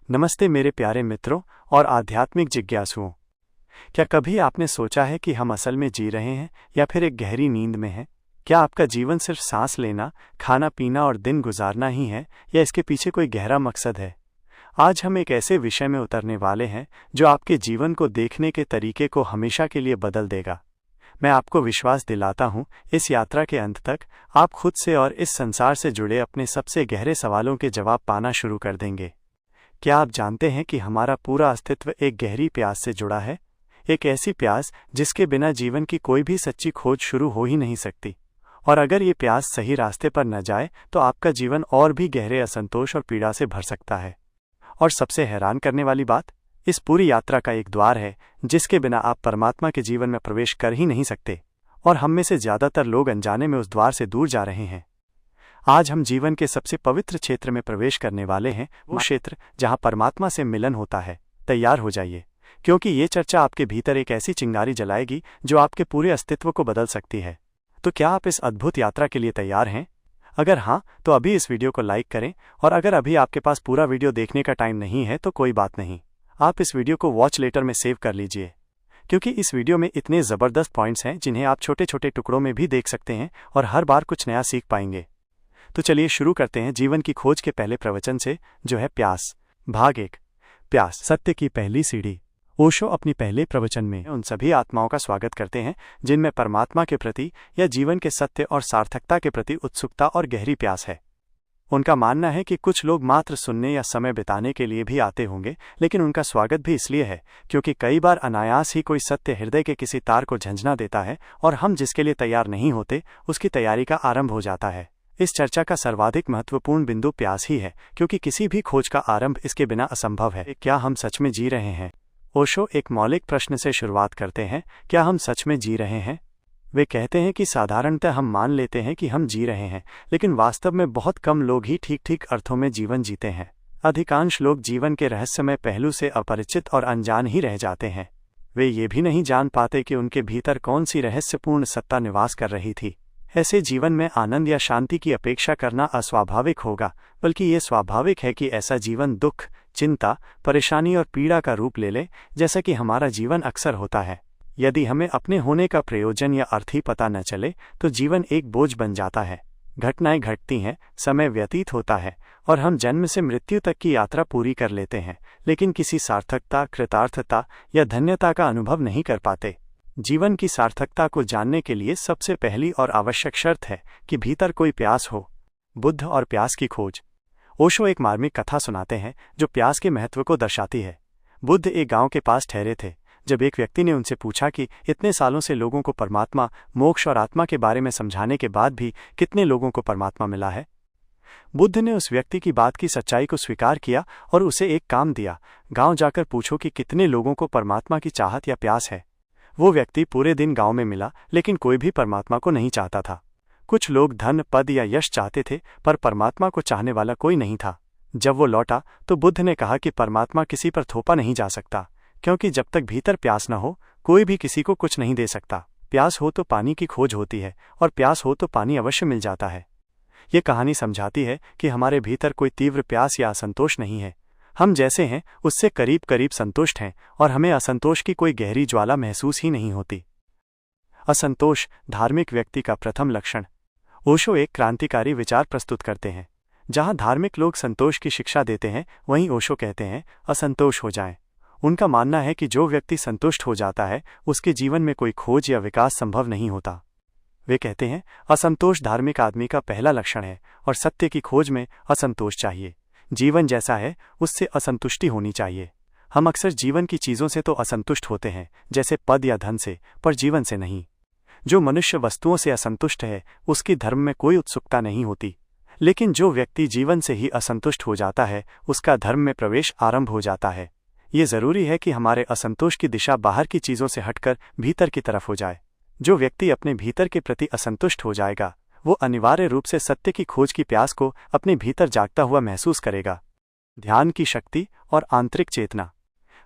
नमस्ते मेरे प्यारे मित्रों और आध्यात्मिक जिज्ञासुओं। क्या कभी आपने सोचा है कि हम असल में जी रहे हैं या फिर एक गहरी नींद में हैं? क्या आपका जीवन सिर्फ सांस लेना, खाना पीना और दिन गुजारना ही है, या इसके पीछे कोई गहरा मकसद है? आज हम एक ऐसे विषय में उतरने वाले हैं जो आपके जीवन को देखने के तरीके को हमेशा के लिए बदल देगा। मैं आपको विश्वास दिलाता हूँ, इस यात्रा के अंत तक आप खुद से और इस संसार से जुड़े अपने सबसे गहरे सवालों के जवाब पाना शुरू कर देंगे। क्या आप जानते हैं कि हमारा पूरा अस्तित्व एक गहरी प्यास से जुड़ा है? एक ऐसी प्यास जिसके बिना जीवन की कोई भी सच्ची खोज शुरू हो ही नहीं सकती। और अगर ये प्यास सही रास्ते पर न जाए तो आपका जीवन और भी गहरे असंतोष और पीड़ा से भर सकता है। और सबसे हैरान करने वाली बात, इस पूरी यात्रा का एक द्वार है जिसके बिना आप परमात्मा के जीवन में प्रवेश कर ही नहीं सकते, और हम में से ज्यादातर लोग अनजाने में उस द्वार से दूर जा रहे हैं। आज हम जीवन के सबसे पवित्र क्षेत्र में प्रवेश करने वाले हैं, वो क्षेत्र जहां परमात्मा से मिलन होता है। तैयार हो जाइए, क्योंकि ये चर्चा आपके भीतर एक ऐसी चिंगारी जलाएगी जो आपके पूरे अस्तित्व को बदल सकती है। तो क्या आप इस अद्भुत यात्रा के लिए तैयार हैं? अगर हाँ, तो अभी इस वीडियो को लाइक करें, और अगर अभी आपके पास पूरा वीडियो देखने का टाइम नहीं है तो कोई बात नहीं, आप इस वीडियो को वॉच लेटर में सेव कर लीजिए, क्योंकि इस वीडियो में इतने ज़बरदस्त पॉइंट्स हैं जिन्हें आप छोटे छोटे टुकड़ों में भी देख सकते हैं और हर बार कुछ नया सीख पाएंगे। तो चलिए शुरू करते हैं जीवन की खोज के पहले प्रवचन से, जो है प्यास। भाग 1, प्यास, सत्य की पहली सीढ़ी। ओशो अपनी पहले प्रवचन में उन सभी आत्माओं का स्वागत करते हैं जिनमें परमात्मा के प्रति या जीवन के सत्य और सार्थकता के प्रति उत्सुकता और गहरी प्यास है। उनका मानना है कि कुछ लोग मात्र सुनने या समय बिताने के लिए भी आते होंगे, लेकिन उनका स्वागत भी इसलिए है क्योंकि कई बार अनायास ही कोई सत्य हृदय के किसी तार को झंझना देता है, और हम जिसके लिए तैयार नहीं होते उसकी तैयारी का आरंभ हो जाता है। इस चर्चा का सर्वाधिक महत्वपूर्ण बिंदु प्यास ही है, क्योंकि किसी भी खोज का आरंभ इसके बिना असंभव है। क्या हम सच में जी रहे हैं? ओशो एक मौलिक प्रश्न से शुरुआत करते हैं, क्या हम सच में जी रहे हैं? वे कहते हैं कि साधारणतः हम मान लेते हैं कि हम जी रहे हैं, लेकिन वास्तव में बहुत कम लोग ही ठीक ठीक अर्थों में जीवन जीते हैं। अधिकांश लोग जीवन के रहस्यमय पहलू से अपरिचित और अनजान ही रह जाते हैं। वे ये भी नहीं जान पाते कि उनके भीतर कौन सी रहस्यपूर्ण सत्ता निवास कर रही थी। ऐसे जीवन में आनंद या शांति की अपेक्षा करना अस्वाभाविक होगा, बल्कि ये स्वाभाविक है कि ऐसा जीवन दुख, चिंता, परेशानी और पीड़ा का रूप ले ले, जैसा कि हमारा जीवन अक्सर होता है। यदि हमें अपने होने का प्रयोजन या अर्थ ही पता न चले तो जीवन एक बोझ बन जाता है। घटनाएं घटती हैं, समय व्यतीत होता है, और हम जन्म से मृत्यु तक की यात्रा पूरी कर लेते हैं, लेकिन किसी सार्थकता, कृतार्थता या धन्यता का अनुभव नहीं कर पाते। जीवन की सार्थकता को जानने के लिए सबसे पहली और आवश्यक शर्त है कि भीतर कोई प्यास हो। बुद्ध और प्यास की खोज। ओशो एक मार्मिक कथा सुनाते हैं जो प्यास के महत्व को दर्शाती है। बुद्ध एक गांव के पास ठहरे थे जब एक व्यक्ति ने उनसे पूछा कि इतने सालों से लोगों को परमात्मा, मोक्ष और आत्मा के बारे में समझाने के बाद भी कितने लोगों को परमात्मा मिला है? बुद्ध ने उस व्यक्ति की बात की सच्चाई को स्वीकार किया और उसे एक काम दिया, गांव जाकर पूछो कि कितने लोगों को परमात्मा की चाहत या प्यास है। वो व्यक्ति पूरे दिन गांव में मिला, लेकिन कोई भी परमात्मा को नहीं चाहता था। कुछ लोग धन, पद या यश चाहते थे, पर परमात्मा को चाहने वाला कोई नहीं था। जब वो लौटा तो बुद्ध ने कहा कि परमात्मा किसी पर थोपा नहीं जा सकता, क्योंकि जब तक भीतर प्यास न हो कोई भी किसी को कुछ नहीं दे सकता। प्यास हो तो पानी की खोज होती है, और प्यास हो तो पानी अवश्य मिल जाता है। ये कहानी समझाती है कि हमारे भीतर कोई तीव्र प्यास या असंतोष नहीं है। हम जैसे हैं उससे करीब करीब संतुष्ट हैं, और हमें असंतोष की कोई गहरी ज्वाला महसूस ही नहीं होती। असंतोष धार्मिक व्यक्ति का प्रथम लक्षण। ओशो एक क्रांतिकारी विचार प्रस्तुत करते हैं। जहां धार्मिक लोग संतोष की शिक्षा देते हैं, वहीं ओशो कहते हैं असंतोष हो जाएं। उनका मानना है कि जो व्यक्ति संतुष्ट हो जाता है उसके जीवन में कोई खोज या विकास संभव नहीं होता। वे कहते हैं असंतोष धार्मिक आदमी का पहला लक्षण है, और सत्य की खोज में असंतोष चाहिए। जीवन जैसा है उससे असंतुष्टि होनी चाहिए। हम अक्सर जीवन की चीज़ों से तो असंतुष्ट होते हैं, जैसे पद या धन से, पर जीवन से नहीं। जो मनुष्य वस्तुओं से असंतुष्ट है उसकी धर्म में कोई उत्सुकता नहीं होती, लेकिन जो व्यक्ति जीवन से ही असंतुष्ट हो जाता है उसका धर्म में प्रवेश आरंभ हो जाता है। ये जरूरी है कि हमारे असंतोष की दिशा बाहर की चीज़ों से हटकर भीतर की तरफ हो जाए। जो व्यक्ति अपने भीतर के प्रति असंतुष्ट हो जाएगा वो अनिवार्य रूप से सत्य की खोज की प्यास को अपने भीतर जागता हुआ महसूस करेगा। ध्यान की शक्ति और आंतरिक चेतना।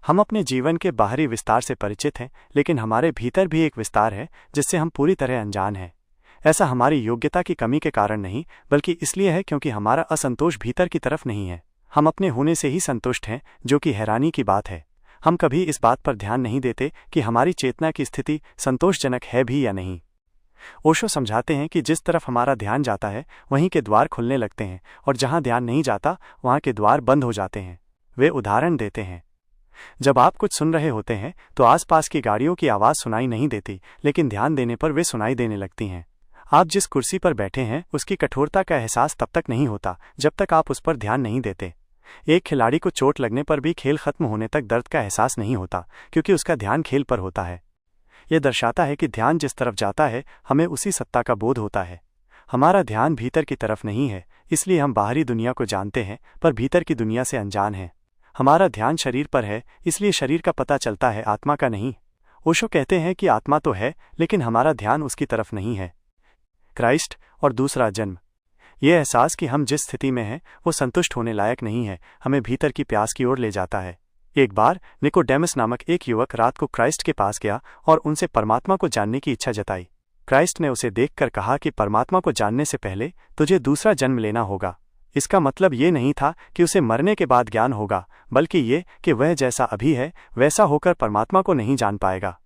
हम अपने जीवन के बाहरी विस्तार से परिचित हैं, लेकिन हमारे भीतर भी एक विस्तार है जिससे हम पूरी तरह अनजान हैं। ऐसा हमारी योग्यता की कमी के कारण नहीं, बल्कि इसलिए है क्योंकि हमारा असंतोष भीतर की तरफ नहीं है। हम अपने होने से ही संतुष्ट हैं, जो कि हैरानी की बात है। हम कभी इस बात पर ध्यान नहीं देते कि हमारी चेतना की स्थिति संतोषजनक है भी या नहीं। ओशो समझाते हैं कि जिस तरफ हमारा ध्यान जाता है वहीं के द्वार खुलने लगते हैं, और जहां ध्यान नहीं जाता वहां के द्वार बंद हो जाते हैं। वे उदाहरण देते हैं, जब आप कुछ सुन रहे होते हैं तो आसपास की गाड़ियों की आवाज़ सुनाई नहीं देती, लेकिन ध्यान देने पर वे सुनाई देने लगती हैं। आप जिस कुर्सी पर बैठे हैं उसकी कठोरता का एहसास तब तक नहीं होता जब तक आप उस पर ध्यान नहीं देते। एक खिलाड़ी को चोट लगने पर भी खेल खत्म होने तक दर्द का एहसास नहीं होता, क्योंकि उसका ध्यान खेल पर होता है। यह दर्शाता है कि ध्यान जिस तरफ जाता है हमें उसी सत्ता का बोध होता है। हमारा ध्यान भीतर की तरफ नहीं है, इसलिए हम बाहरी दुनिया को जानते हैं पर भीतर की दुनिया से अनजान हैं। हमारा ध्यान शरीर पर है, इसलिए शरीर का पता चलता है, आत्मा का नहीं। ओशो कहते हैं कि आत्मा तो है, लेकिन हमारा ध्यान उसकी तरफ नहीं है। क्राइस्ट और दूसरा जन्म। यह एहसास कि हम जिस स्थिति में हैं वो संतुष्ट होने लायक नहीं है, हमें भीतर की प्यास की ओर ले जाता है। एक बार निकोडेमस नामक एक युवक रात को क्राइस्ट के पास गया और उनसे परमात्मा को जानने की इच्छा जताई। क्राइस्ट ने उसे देखकर कहा कि परमात्मा को जानने से पहले तुझे दूसरा जन्म लेना होगा। इसका मतलब ये नहीं था कि उसे मरने के बाद ज्ञान होगा, बल्कि ये कि वह जैसा अभी है वैसा होकर परमात्मा को नहीं जान पाएगा।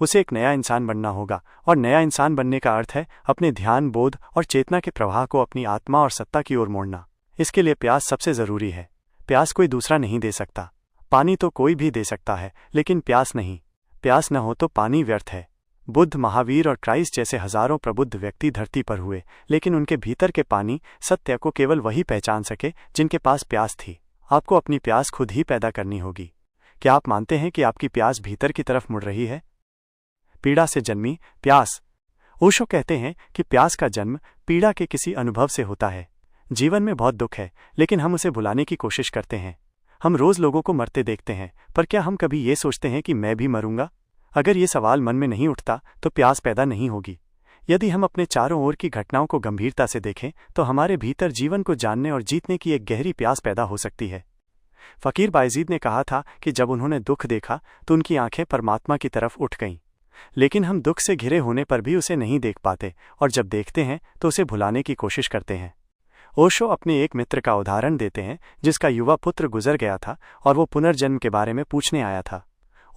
उसे एक नया इंसान बनना होगा, और नया इंसान बनने का अर्थ है अपने ध्यान, बोध और चेतना के प्रवाह को अपनी आत्मा और सत्ता की ओर मोड़ना। इसके लिए प्यास सबसे जरूरी है। प्यास कोई दूसरा नहीं दे सकता। पानी तो कोई भी दे सकता है, लेकिन प्यास नहीं। प्यास न हो तो पानी व्यर्थ है। बुद्ध, महावीर और क्राइस्ट जैसे हजारों प्रबुद्ध व्यक्ति धरती पर हुए, लेकिन उनके भीतर के पानी, सत्य को केवल वही पहचान सके जिनके पास प्यास थी। आपको अपनी प्यास खुद ही पैदा करनी होगी। क्या आप मानते हैं कि आपकी प्यास भीतर की तरफ मुड़ रही है? पीड़ा से जन्मी प्यास। ओशो कहते हैं कि प्यास का जन्म पीड़ा के किसी अनुभव से होता है। जीवन में बहुत दुख है, लेकिन हम उसे भुलाने की कोशिश करते हैं। हम रोज लोगों को मरते देखते हैं, पर क्या हम कभी ये सोचते हैं कि मैं भी मरूंगा? अगर ये सवाल मन में नहीं उठता तो प्यास पैदा नहीं होगी। यदि हम अपने चारों ओर की घटनाओं को गंभीरता से देखें तो हमारे भीतर जीवन को जानने और जीतने की एक गहरी प्यास पैदा हो सकती है। फकीर बायजीद ने कहा था कि जब उन्होंने दुख देखा तो उनकी आंखें परमात्मा की तरफ उठ गईं। लेकिन हम दुख से घिरे होने पर भी उसे नहीं देख पाते, और जब देखते हैं तो उसे भुलाने की कोशिश करते हैं। ओशो अपने एक मित्र का उदाहरण देते हैं जिसका युवा पुत्र गुजर गया था और वो पुनर्जन्म के बारे में पूछने आया था।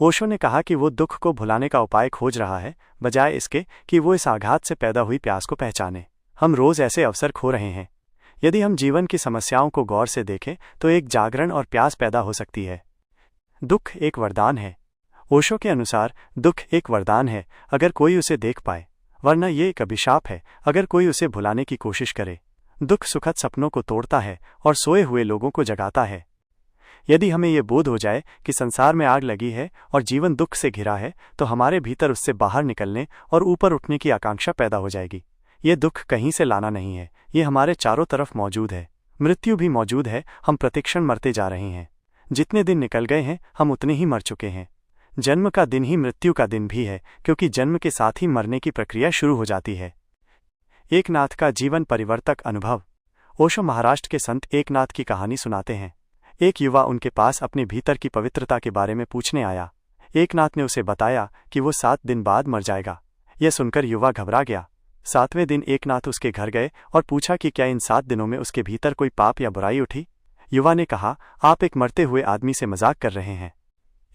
ओशो ने कहा कि वो दुख को भुलाने का उपाय खोज रहा है, बजाय इसके कि वो इस आघात से पैदा हुई प्यास को पहचाने। हम रोज ऐसे अवसर खो रहे हैं। यदि हम जीवन की समस्याओं को गौर से देखें तो एक जागरण और प्यास पैदा हो सकती है। दुख एक वरदान है। ओशो के अनुसार दुख एक वरदान है अगर कोई उसे देख पाए, वरना ये एक अभिशाप है अगर कोई उसे भुलाने की कोशिश करे। दुख सुखद सपनों को तोड़ता है और सोए हुए लोगों को जगाता है। यदि हमें ये बोध हो जाए कि संसार में आग लगी है और जीवन दुख से घिरा है, तो हमारे भीतर उससे बाहर निकलने और ऊपर उठने की आकांक्षा पैदा हो जाएगी। ये दुख कहीं से लाना नहीं है, ये हमारे चारों तरफ मौजूद है। मृत्यु भी मौजूद है, हम प्रतिक्षण मरते जा रहे हैं। जितने दिन निकल गए हैं हम उतने ही मर चुके हैं। जन्म का दिन ही मृत्यु का दिन भी है, क्योंकि जन्म के साथ ही मरने की प्रक्रिया शुरू हो जाती है। एकनाथ का जीवन परिवर्तक अनुभव। ओशो महाराष्ट्र के संत एकनाथ की कहानी सुनाते हैं। एक युवा उनके पास अपने भीतर की पवित्रता के बारे में पूछने आया। एकनाथ ने उसे बताया कि वो 7 दिन बाद मर जाएगा। यह सुनकर युवा घबरा गया। 7वें दिन एकनाथ उसके घर गए और पूछा कि क्या इन 7 दिनों में उसके भीतर कोई पाप या बुराई उठी। युवा ने कहा, आप एक मरते हुए आदमी से मजाक कर रहे हैं।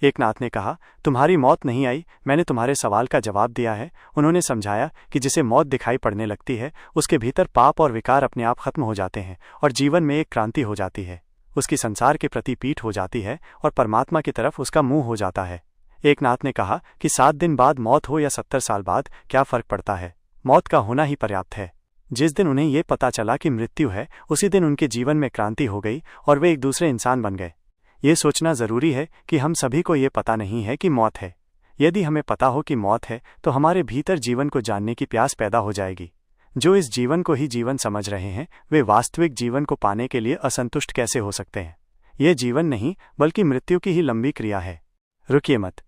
एकनाथ ने कहा, तुम्हारी मौत नहीं आई, मैंने तुम्हारे सवाल का जवाब दिया है। उन्होंने समझाया कि जिसे मौत दिखाई पड़ने लगती है उसके भीतर पाप और विकार अपने आप खत्म हो जाते हैं और जीवन में एक क्रांति हो जाती है। उसकी संसार के प्रति पीठ हो जाती है और परमात्मा की तरफ उसका मुंह हो जाता है। एकनाथ ने कहा कि 7 दिन बाद मौत हो या 70 साल बाद, क्या फर्क पड़ता है? मौत का होना ही पर्याप्त है। जिस दिन उन्हें ये पता चला कि मृत्यु है, उसी दिन उनके जीवन में क्रांति हो गई और वे एक दूसरे इंसान बन गए। ये सोचना जरूरी है कि हम सभी को ये पता नहीं है कि मौत है। यदि हमें पता हो कि मौत है तो हमारे भीतर जीवन को जानने की प्यास पैदा हो जाएगी। जो इस जीवन को ही जीवन समझ रहे हैं वे वास्तविक जीवन को पाने के लिए असंतुष्ट कैसे हो सकते हैं? यह जीवन नहीं बल्कि मृत्यु की ही लंबी क्रिया है। रुकिए मत,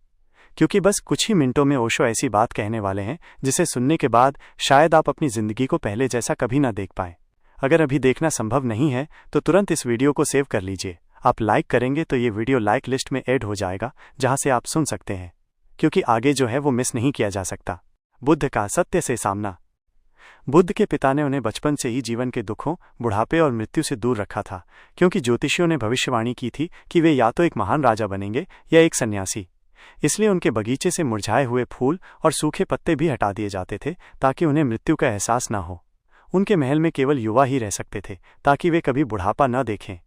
क्योंकि बस कुछ ही मिनटों में ओशो ऐसी बात कहने वाले हैं जिसे सुनने के बाद शायद आप अपनी जिंदगी को पहले जैसा कभी ना देख पाएं। अगर अभी देखना संभव नहीं है तो तुरंत इस वीडियो को सेव कर लीजिए। आप लाइक करेंगे तो ये वीडियो लाइक लिस्ट में ऐड हो जाएगा, जहां से आप सुन सकते हैं, क्योंकि आगे जो है वो मिस नहीं किया जा सकता। बुद्ध का सत्य से सामना। बुद्ध के पिता ने उन्हें बचपन से ही जीवन के दुखों, बुढ़ापे और मृत्यु से दूर रखा था, क्योंकि ज्योतिषियों ने भविष्यवाणी की थी कि वे या तो एक महान राजा बनेंगे या एक सन्यासी। इसलिए उनके बगीचे से मुरझाए हुए फूल और सूखे पत्ते भी हटा दिए जाते थे ताकि उन्हें मृत्यु का एहसास न हो। उनके महल में केवल युवा ही रह सकते थे ताकि वे कभी बुढ़ापा न देखें।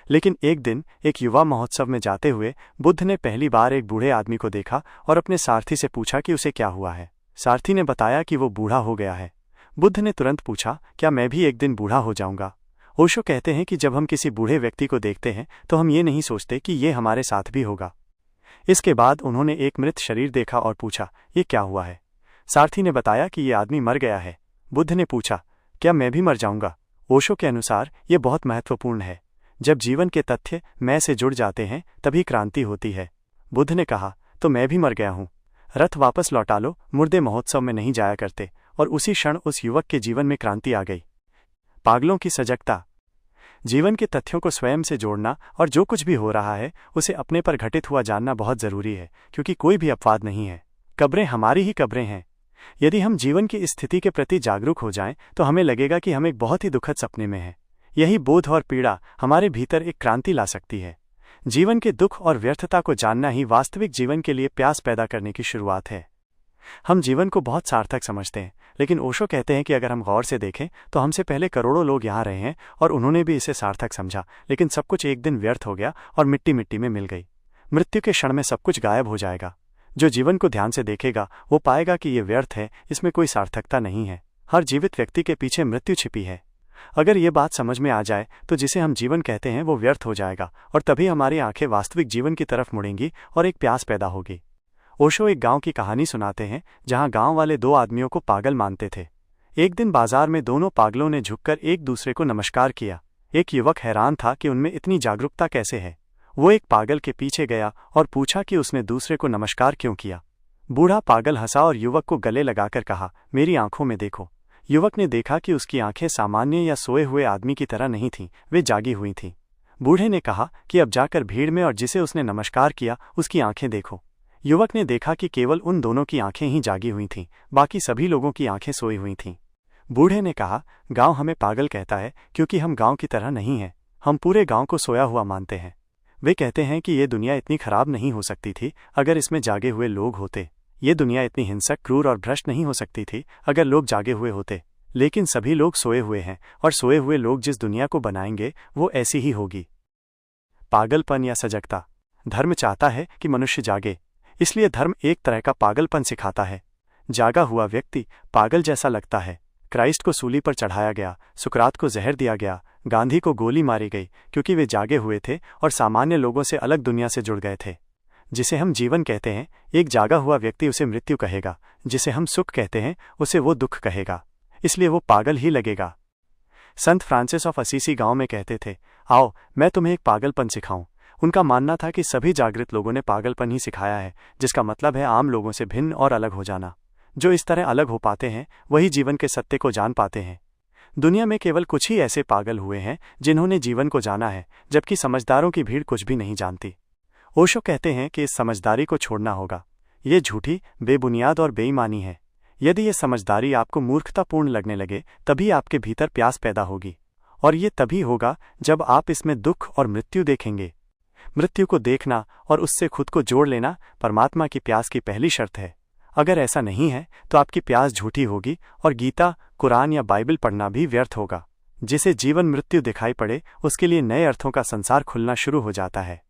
लेकिन एक दिन एक युवा महोत्सव में जाते हुए बुद्ध ने पहली बार एक बूढ़े आदमी को देखा और अपने सारथी से पूछा कि उसे क्या हुआ है। सारथी ने बताया कि वो बूढ़ा हो गया है। बुद्ध ने तुरंत पूछा, क्या मैं भी एक दिन बूढ़ा हो जाऊंगा? ओशो कहते हैं कि जब हम किसी बूढ़े व्यक्ति को देखते हैं तो हम ये नहीं सोचते कि ये हमारे साथ भी होगा। इसके बाद उन्होंने एक मृत शरीर देखा और पूछा, ये क्या हुआ है? सारथी ने बताया कि ये आदमी मर गया है। बुद्ध ने पूछा, क्या मैं भी मर जाऊंगा? ओशो के अनुसार ये बहुत महत्वपूर्ण है। जब जीवन के तथ्य मैं से जुड़ जाते हैं तभी क्रांति होती है। बुद्ध ने कहा, तो मैं भी मर गया हूं। रथ वापस लौटा लो। मुर्दे महोत्सव में नहीं जाया करते। और उसी क्षण उस युवक के जीवन में क्रांति आ गई। पागलों की सजगता। जीवन के तथ्यों को स्वयं से जोड़ना और जो कुछ भी हो रहा है उसे अपने पर घटित हुआ जानना बहुत जरूरी है, क्योंकि कोई भी अपवाद नहीं है। कब्रें हमारी ही कब्रें हैं। यदि हम जीवन की इस स्थिति के प्रति जागरूक हो जाएं तो हमें लगेगा कि हम एक बहुत ही दुखद सपने में हैं। यही बोध और पीड़ा हमारे भीतर एक क्रांति ला सकती है। जीवन के दुख और व्यर्थता को जानना ही वास्तविक जीवन के लिए प्यास पैदा करने की शुरुआत है। हम जीवन को बहुत सार्थक समझते हैं, लेकिन ओशो कहते हैं कि अगर हम गौर से देखें तो हमसे पहले करोड़ों लोग यहाँ रहे हैं और उन्होंने भी इसे सार्थक समझा, लेकिन सब कुछ एक दिन व्यर्थ हो गया और मिट्टी मिट्टी में मिल गई। मृत्यु के क्षण में सब कुछ गायब हो जाएगा। जो जीवन को ध्यान से देखेगा वो पाएगा कि ये व्यर्थ है, इसमें कोई सार्थकता नहीं है। हर जीवित व्यक्ति के पीछे मृत्यु छिपी है। अगर ये बात समझ में आ जाए तो जिसे हम जीवन कहते हैं वो व्यर्थ हो जाएगा और तभी हमारी आंखें वास्तविक जीवन की तरफ मुड़ेंगी और एक प्यास पैदा होगी। ओशो एक गांव की कहानी सुनाते हैं जहां गांव वाले दो आदमियों को पागल मानते थे। एक दिन बाजार में दोनों पागलों ने झुककर एक दूसरे को नमस्कार किया। एक युवक हैरान था कि उनमें इतनी जागरूकता कैसे है। वो एक पागल के पीछे गया और पूछा कि उसने दूसरे को नमस्कार क्यों किया। बूढ़ा पागल हंसा और युवक को गले लगाकर कहा, मेरी आंखों में देखो। युवक ने देखा कि उसकी आंखें सामान्य या सोए हुए आदमी की तरह नहीं थीं, वे जागी हुई थीं। बूढ़े ने कहा कि अब जाकर भीड़ में और जिसे उसने नमस्कार किया उसकी आंखें देखो। युवक ने देखा कि केवल उन दोनों की आंखें ही जागी हुई थीं, बाकी सभी लोगों की आंखें सोई हुई थीं। बूढ़े ने कहा, गांव हमें पागल कहता है क्योंकि हम गांव की तरह नहीं हैं। हम पूरे गांव को सोया हुआ मानते हैं। वे कहते हैं कि ये दुनिया इतनी खराब नहीं हो सकती थी अगर इसमें जागे हुए लोग होते। ये दुनिया इतनी हिंसक, क्रूर और भ्रष्ट नहीं हो सकती थी अगर लोग जागे हुए होते। लेकिन सभी लोग सोए हुए हैं और सोए हुए लोग जिस दुनिया को बनाएंगे वो ऐसी ही होगी। पागलपन या सजगता। धर्म चाहता है कि मनुष्य जागे, इसलिए धर्म एक तरह का पागलपन सिखाता है। जागा हुआ व्यक्ति पागल जैसा लगता है। क्राइस्ट को सूली पर चढ़ाया गया, सुकरात को जहर दिया गया, गांधी को गोली मारी गई क्योंकि वे जागे हुए थे और सामान्य लोगों से अलग दुनिया से जुड़ गए थे। जिसे हम जीवन कहते हैं, एक जागा हुआ व्यक्ति उसे मृत्यु कहेगा। जिसे हम सुख कहते हैं उसे वो दुख कहेगा, इसलिए वो पागल ही लगेगा। संत फ्रांसिस ऑफ असीसी गांव में कहते थे, आओ मैं तुम्हें एक पागलपन सिखाऊं। उनका मानना था कि सभी जागृत लोगों ने पागलपन ही सिखाया है, जिसका मतलब है आम लोगों से भिन्न और अलग हो जाना। जो इस तरह अलग हो पाते हैं वही जीवन के सत्य को जान पाते हैं। दुनिया में केवल कुछ ही ऐसे पागल हुए हैं जिन्होंने जीवन को जाना है, जबकि समझदारों की भीड़ कुछ भी नहीं जानती। ओशो कहते हैं कि इस समझदारी को छोड़ना होगा। ये झूठी, बेबुनियाद और बेईमानी है। यदि ये समझदारी आपको मूर्खतापूर्ण लगने लगे तभी आपके भीतर प्यास पैदा होगी, और ये तभी होगा जब आप इसमें दुख और मृत्यु देखेंगे। मृत्यु को देखना और उससे खुद को जोड़ लेना परमात्मा की प्यास की पहली शर्त है। अगर ऐसा नहीं है तो आपकी प्यास झूठी होगी और गीता, कुरान या बाइबल पढ़ना भी व्यर्थ होगा। जिसे जीवन मृत्यु दिखाई पड़े उसके लिए नए अर्थों का संसार खुलना शुरू हो जाता है।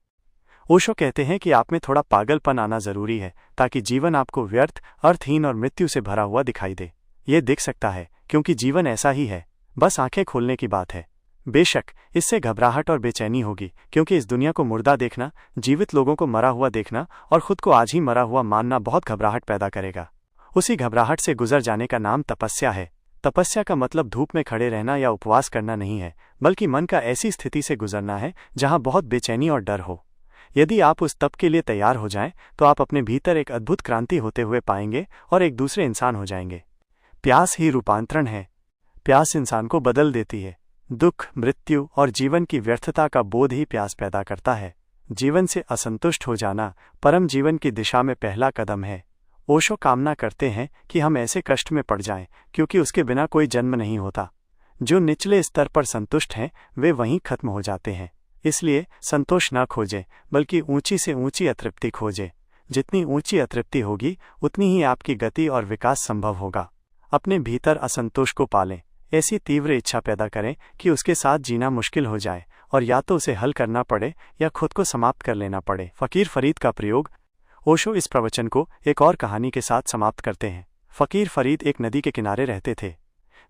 ओशो कहते हैं कि आप में थोड़ा पागलपन आना जरूरी है ताकि जीवन आपको व्यर्थ, अर्थहीन और मृत्यु से भरा हुआ दिखाई दे। ये दिख सकता है क्योंकि जीवन ऐसा ही है, बस आंखें खोलने की बात है। बेशक इससे घबराहट और बेचैनी होगी, क्योंकि इस दुनिया को मुर्दा देखना, जीवित लोगों को मरा हुआ देखना और खुद को आज ही मरा हुआ मानना बहुत घबराहट पैदा करेगा। उसी घबराहट से गुजर जाने का नाम तपस्या है। तपस्या का मतलब धूप में खड़े रहना या उपवास करना नहीं है, बल्कि मन का ऐसी स्थिति से गुजरना है जहां बहुत बेचैनी और डर हो। यदि आप उस तप के लिए तैयार हो जाएं, तो आप अपने भीतर एक अद्भुत क्रांति होते हुए पाएंगे और एक दूसरे इंसान हो जाएंगे। प्यास ही रूपांतरण है। प्यास इंसान को बदल देती है। दुख, मृत्यु और जीवन की व्यर्थता का बोध ही प्यास पैदा करता है। जीवन से असंतुष्ट हो जाना परम जीवन की दिशा में पहला कदम है। ओशो कामना करते हैं कि हम ऐसे कष्ट में पड़ जाएं, क्योंकि उसके बिना कोई जन्म नहीं होता। जो निचले स्तर पर संतुष्ट हैं वे वहीं खत्म हो जाते हैं। इसलिए संतोष न खोजें, बल्कि ऊंची से ऊंची अतृप्ति खोजें। जितनी ऊंची अतृप्ति होगी उतनी ही आपकी गति और विकास संभव होगा। अपने भीतर असंतोष को पालें। ऐसी तीव्र इच्छा पैदा करें कि उसके साथ जीना मुश्किल हो जाए और या तो उसे हल करना पड़े या खुद को समाप्त कर लेना पड़े। फकीर फरीद का प्रयोग। ओशो इस प्रवचन को एक और कहानी के साथ समाप्त करते हैं। फकीर फरीद एक नदी के किनारे रहते थे।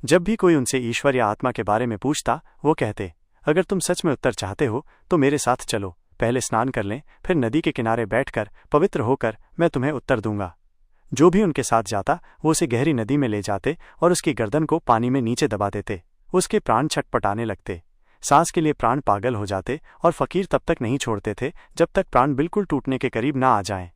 जब भी कोई उनसे ईश्वर या आत्मा के बारे में पूछता, वो कहते, अगर तुम सच में उत्तर चाहते हो तो मेरे साथ चलो। पहले स्नान कर लें, फिर नदी के किनारे बैठकर पवित्र होकर मैं तुम्हें उत्तर दूंगा। जो भी उनके साथ जाता वो उसे गहरी नदी में ले जाते और उसकी गर्दन को पानी में नीचे दबा देते। उसके प्राण छटपटाने लगते, सांस के लिए प्राण पागल हो जाते और फकीर तब तक नहीं छोड़ते थे जब तक प्राण बिल्कुल टूटने के करीब ना आ जाएं।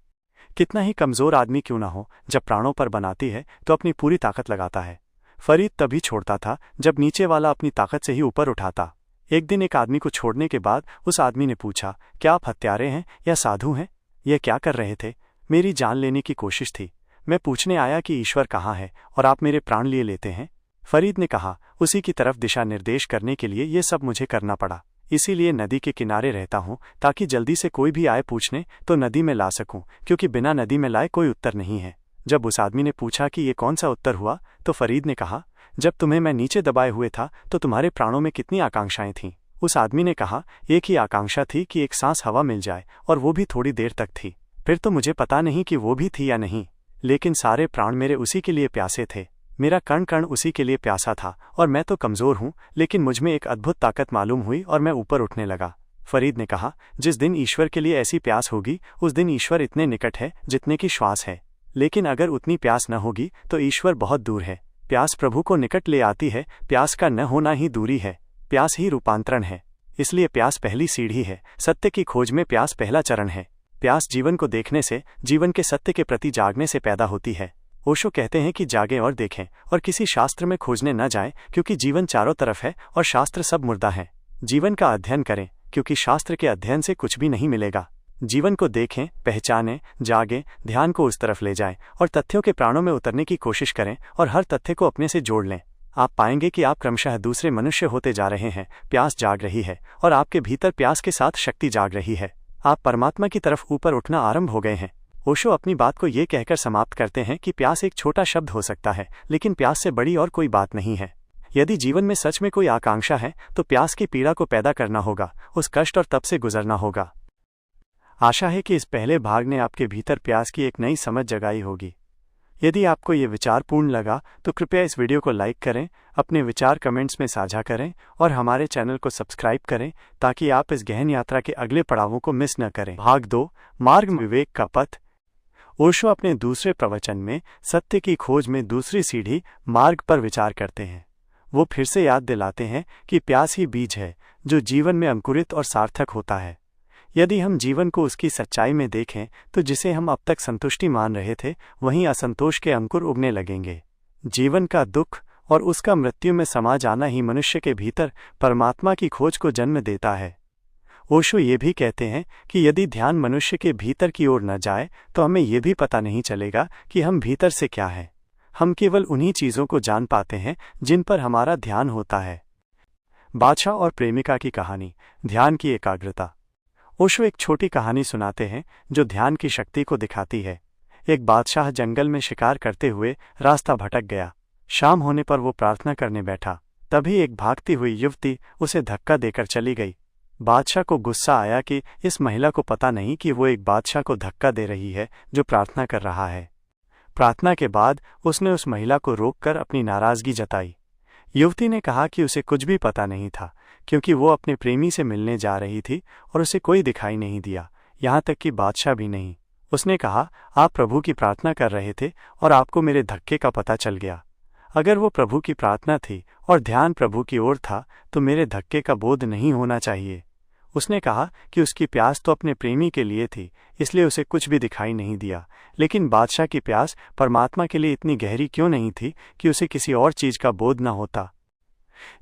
कितना ही कमजोर आदमी क्यों ना हो, जब प्राणों पर बनाती है तो अपनी पूरी ताकत लगाता है। फरीद तभी छोड़ता था जब नीचे वाला अपनी ताकत से ही ऊपर उठाता। एक दिन एक आदमी को छोड़ने के बाद उस आदमी ने पूछा, क्या आप हत्यारे हैं या साधु हैं? यह क्या कर रहे थे? मेरी जान लेने की कोशिश थी। मैं पूछने आया कि ईश्वर कहाँ है और आप मेरे प्राण लिए लेते हैं। फरीद ने कहा, उसी की तरफ दिशा निर्देश करने के लिए ये सब मुझे करना पड़ा। इसीलिए नदी के किनारे रहता हूँ, ताकि जल्दी से कोई भी आए पूछने तो नदी में ला सकूं, क्योंकि बिना नदी में लाए कोई उत्तर नहीं है। जब उस आदमी ने पूछा कि ये कौन सा उत्तर हुआ, तो फरीद ने कहा, जब तुम्हें मैं नीचे दबाए हुए था तो तुम्हारे प्राणों में कितनी आकांक्षाएं थीं। उस आदमी ने कहा, एक ही आकांक्षा थी कि एक सांस हवा मिल जाए, और वो भी थोड़ी देर तक थी। फिर तो मुझे पता नहीं कि वो भी थी या नहीं, लेकिन सारे प्राण मेरे उसी के लिए प्यासे थे। मेरा कण कण उसी के लिए प्यासा था, और मैं तो कमजोर हूँ, लेकिन मुझमें एक अद्भुत ताकत मालूम हुई और मैं ऊपर उठने लगा। फरीद ने कहा, जिस दिन ईश्वर के लिए ऐसी प्यास होगी उस दिन ईश्वर इतने निकट है जितने की श्वास है। लेकिन अगर उतनी प्यास न होगी तो ईश्वर बहुत दूर है। प्यास प्रभु को निकट ले आती है। प्यास का न होना ही दूरी है। प्यास ही रूपांतरण है। इसलिए प्यास पहली सीढ़ी है। सत्य की खोज में प्यास पहला चरण है। प्यास जीवन को देखने से, जीवन के सत्य के प्रति जागने से पैदा होती है। ओशो कहते हैं कि जागें और देखें, और किसी शास्त्र में खोजने न जाएं, क्योंकि जीवन चारों तरफ है और शास्त्र सब मुर्दा है। जीवन का अध्ययन करें, क्योंकि शास्त्र के अध्ययन से कुछ भी नहीं मिलेगा। जीवन को देखें, पहचानें, जागें, ध्यान को उस तरफ ले जाएं और तथ्यों के प्राणों में उतरने की कोशिश करें और हर तथ्य को अपने से जोड़ लें। आप पाएंगे कि आप क्रमशः दूसरे मनुष्य होते जा रहे हैं। प्यास जाग रही है और आपके भीतर प्यास के साथ शक्ति जाग रही है। आप परमात्मा की तरफ ऊपर उठना आरंभ हो गए हैं। ओशो अपनी बात को ये कहकर समाप्त करते हैं कि प्यास एक छोटा शब्द हो सकता है, लेकिन प्यास से बड़ी और कोई बात नहीं है। यदि जीवन में सच में कोई आकांक्षा है तो प्यास की पीड़ा को पैदा करना होगा, उस कष्ट और तप से गुजरना होगा। आशा है कि इस पहले भाग ने आपके भीतर प्यास की एक नई समझ जगाई होगी। यदि आपको ये विचार पूर्ण लगा तो कृपया इस वीडियो को लाइक करें, अपने विचार कमेंट्स में साझा करें और हमारे चैनल को सब्सक्राइब करें, ताकि आप इस गहन यात्रा के अगले पड़ावों को मिस न करें। भाग 2, मार्ग विवेक का पथ। ओशो अपने दूसरे प्रवचन में सत्य की खोज में दूसरी सीढ़ी मार्ग पर विचार करते हैं। वो फिर से याद दिलाते हैं कि प्यास ही बीज है जो जीवन में अंकुरित और सार्थक होता है। यदि हम जीवन को उसकी सच्चाई में देखें तो जिसे हम अब तक संतुष्टि मान रहे थे, वहीं असंतोष के अंकुर उगने लगेंगे। जीवन का दुख और उसका मृत्यु में समा जाना ही मनुष्य के भीतर परमात्मा की खोज को जन्म देता है। ओशो ये भी कहते हैं कि यदि ध्यान मनुष्य के भीतर की ओर न जाए तो हमें ये भी पता नहीं चलेगा कि हम भीतर से क्या हैं। हम केवल उन्हीं चीज़ों को जान पाते हैं जिन पर हमारा ध्यान होता है। बादशाह और प्रेमिका की कहानी। ध्यान की एकाग्रता। ओशो एक छोटी कहानी सुनाते हैं जो ध्यान की शक्ति को दिखाती है। एक बादशाह जंगल में शिकार करते हुए रास्ता भटक गया। शाम होने पर वो प्रार्थना करने बैठा। तभी एक भागती हुई युवती उसे धक्का देकर चली गई। बादशाह को गुस्सा आया कि इस महिला को पता नहीं कि वो एक बादशाह को धक्का दे रही है जो प्रार्थना कर रहा है। प्रार्थना के बाद उसने उस महिला को रोककर अपनी नाराजगी जताई। युवती ने कहा कि उसे कुछ भी पता नहीं था, क्योंकि वो अपने प्रेमी से मिलने जा रही थी और उसे कोई दिखाई नहीं दिया, यहाँ तक कि बादशाह भी नहीं। उसने कहा, आप प्रभु की प्रार्थना कर रहे थे और आपको मेरे धक्के का पता चल गया। अगर वो प्रभु की प्रार्थना थी और ध्यान प्रभु की ओर था तो मेरे धक्के का बोध नहीं होना चाहिए। उसने कहा कि उसकी प्यास तो अपने प्रेमी के लिए थी, इसलिए उसे कुछ भी दिखाई नहीं दिया, लेकिन बादशाह की प्यास परमात्मा के लिए इतनी गहरी क्यों नहीं थी कि उसे किसी और चीज का बोध न होता।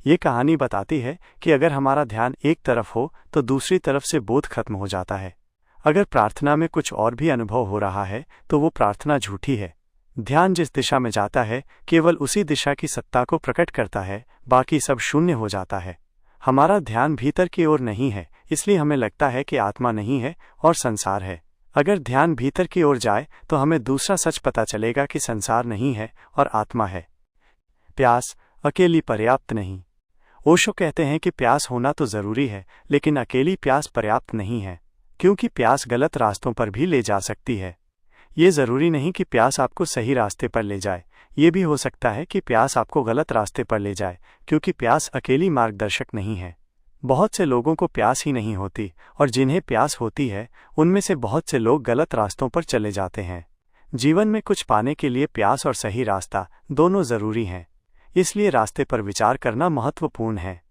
ये कहानी बताती है कि अगर हमारा ध्यान एक तरफ हो तो दूसरी तरफ से बोध खत्म हो जाता है। अगर प्रार्थना में कुछ और भी अनुभव हो रहा है तो वो प्रार्थना झूठी है। ध्यान जिस दिशा में जाता है केवल उसी दिशा की सत्ता को प्रकट करता है, बाकी सब शून्य हो जाता है। हमारा ध्यान भीतर की ओर नहीं है, इसलिए हमें लगता है कि आत्मा नहीं है और संसार है। अगर ध्यान भीतर की ओर जाए तो हमें दूसरा सच पता चलेगा कि संसार नहीं है और आत्मा है। प्यास अकेली पर्याप्त नहीं। ओशो कहते हैं कि प्यास होना तो जरूरी है, लेकिन अकेली प्यास पर्याप्त नहीं है, क्योंकि प्यास गलत रास्तों पर भी ले जा सकती है। ये जरूरी नहीं कि प्यास आपको सही रास्ते पर ले जाए, ये भी हो सकता है कि प्यास आपको गलत रास्ते पर ले जाए, क्योंकि प्यास अकेली मार्गदर्शक नहीं है। बहुत से लोगों को प्यास ही नहीं होती, और जिन्हें प्यास होती है उनमें से बहुत से लोग गलत रास्तों पर चले जाते हैं। जीवन में कुछ पाने के लिए प्यास और सही रास्ता दोनों जरूरी हैं, इसलिए रास्ते पर विचार करना महत्वपूर्ण है।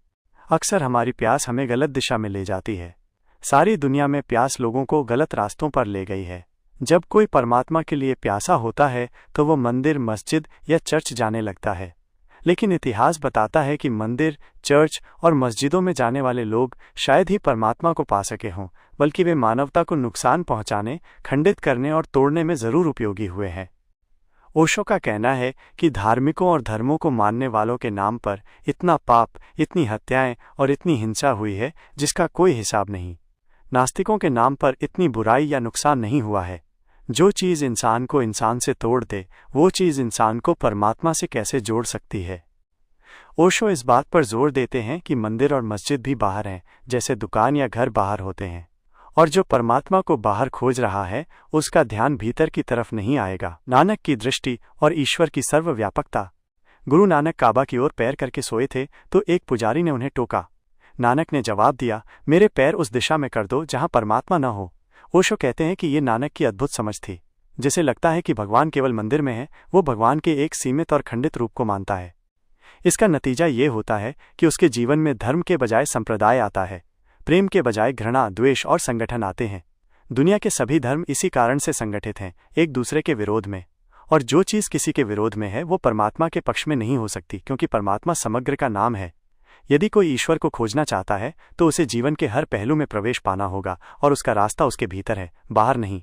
अक्सर हमारी प्यास हमें गलत दिशा में ले जाती है। सारी दुनिया में प्यास लोगों को गलत रास्तों पर ले गई है। जब कोई परमात्मा के लिए प्यासा होता है तो वो मंदिर, मस्जिद या चर्च जाने लगता है, लेकिन इतिहास बताता है कि मंदिर, चर्च और मस्जिदों में जाने वाले लोग शायद ही परमात्मा को पा सके हों, बल्कि वे मानवता को नुकसान पहुंचाने, खंडित करने और तोड़ने में जरूर उपयोगी हुए हैं। ओशो का कहना है कि धार्मिकों और धर्मों को मानने वालों के नाम पर इतना पाप, इतनी हत्याएं और इतनी हिंसा हुई है जिसका कोई हिसाब नहीं। नास्तिकों के नाम पर इतनी बुराई या नुकसान नहीं हुआ है। जो चीज़ इंसान को इंसान से तोड़ दे, वो चीज़ इंसान को परमात्मा से कैसे जोड़ सकती है। ओशो इस बात पर जोर देते हैं कि मंदिर और मस्जिद भी बाहर हैं, जैसे दुकान या घर बाहर होते हैं, और जो परमात्मा को बाहर खोज रहा है उसका ध्यान भीतर की तरफ नहीं आएगा। नानक की दृष्टि और ईश्वर की सर्वव्यापकता। गुरु नानक काबा की ओर पैर करके सोए थे तो एक पुजारी ने उन्हें टोका। नानक ने जवाब दिया, मेरे पैर उस दिशा में कर दो जहां परमात्मा न हो। ओशो कहते हैं कि ये नानक की अद्भुत समझ थी। जिसे लगता है कि भगवान केवल मंदिर में है, वो भगवान के एक सीमित और खंडित रूप को मानता है। इसका नतीजा ये होता है कि उसके जीवन में धर्म के बजाय संप्रदाय आता है, प्रेम के बजाय घृणा, द्वेष और संगठन आते हैं। दुनिया के सभी धर्म इसी कारण से संगठित हैं, एक दूसरे के विरोध में। और जो चीज़ किसी के विरोध में है वो परमात्मा के पक्ष में नहीं हो सकती, क्योंकि परमात्मा समग्र का नाम है। यदि कोई ईश्वर को खोजना चाहता है तो उसे जीवन के हर पहलू में प्रवेश पाना होगा, और उसका रास्ता उसके भीतर है, बाहर नहीं।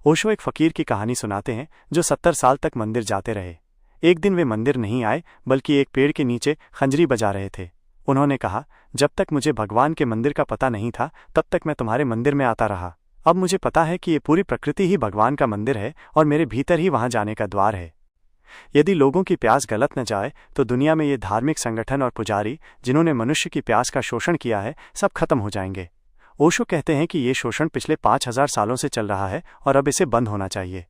ओशो एक फकीर की कहानी सुनाते हैं जो 70 साल तक मंदिर जाते रहे। एक दिन वे मंदिर नहीं आए, बल्कि एक पेड़ के नीचे खंजरी बजा रहे थे। उन्होंने कहा, जब तक मुझे भगवान के मंदिर का पता नहीं था तब तक मैं तुम्हारे मंदिर में आता रहा। अब मुझे पता है कि ये पूरी प्रकृति ही भगवान का मंदिर है और मेरे भीतर ही वहां जाने का द्वार है। यदि लोगों की प्यास गलत न जाए तो दुनिया में ये धार्मिक संगठन और पुजारी जिन्होंने मनुष्य की प्यास का शोषण किया है, सब खत्म हो जाएंगे। ओशो कहते हैं कि ये शोषण पिछले 5000 सालों से चल रहा है और अब इसे बंद होना चाहिए।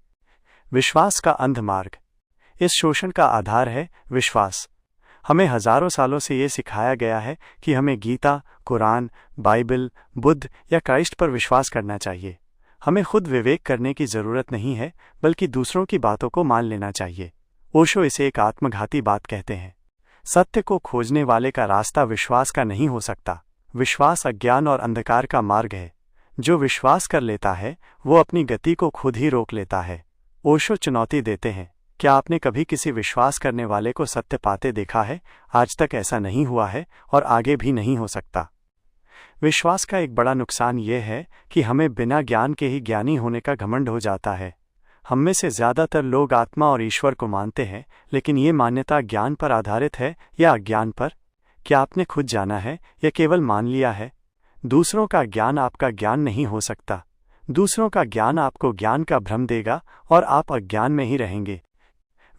विश्वास का अंध मार्ग। इस शोषण का आधार है विश्वास। हमें हजारों सालों से ये सिखाया गया है कि हमें गीता, कुरान, बाइबल, बुद्ध या क्राइस्ट पर विश्वास करना चाहिए। हमें खुद विवेक करने की जरूरत नहीं है, बल्कि दूसरों की बातों को मान लेना चाहिए। ओशो इसे एक आत्मघाती बात कहते हैं। सत्य को खोजने वाले का रास्ता विश्वास का नहीं हो सकता। विश्वास अज्ञान और अंधकार का मार्ग है। जो विश्वास कर लेता है वो अपनी गति को खुद ही रोक लेता है। ओशो चुनौती देते हैं, क्या आपने कभी किसी विश्वास करने वाले को सत्य पाते देखा है? आज तक ऐसा नहीं हुआ है और आगे भी नहीं हो सकता। विश्वास का एक बड़ा नुकसान यह है कि हमें बिना ज्ञान के ही ज्ञानी होने का घमंड हो जाता है। हम में से ज़्यादातर लोग आत्मा और ईश्वर को मानते हैं, लेकिन ये मान्यता ज्ञान पर आधारित है या अज्ञान पर? क्या आपने खुद जाना है या केवल मान लिया है? दूसरों का ज्ञान आपका ज्ञान नहीं हो सकता। दूसरों का ज्ञान आपको ज्ञान का भ्रम देगा और आप अज्ञान में ही रहेंगे।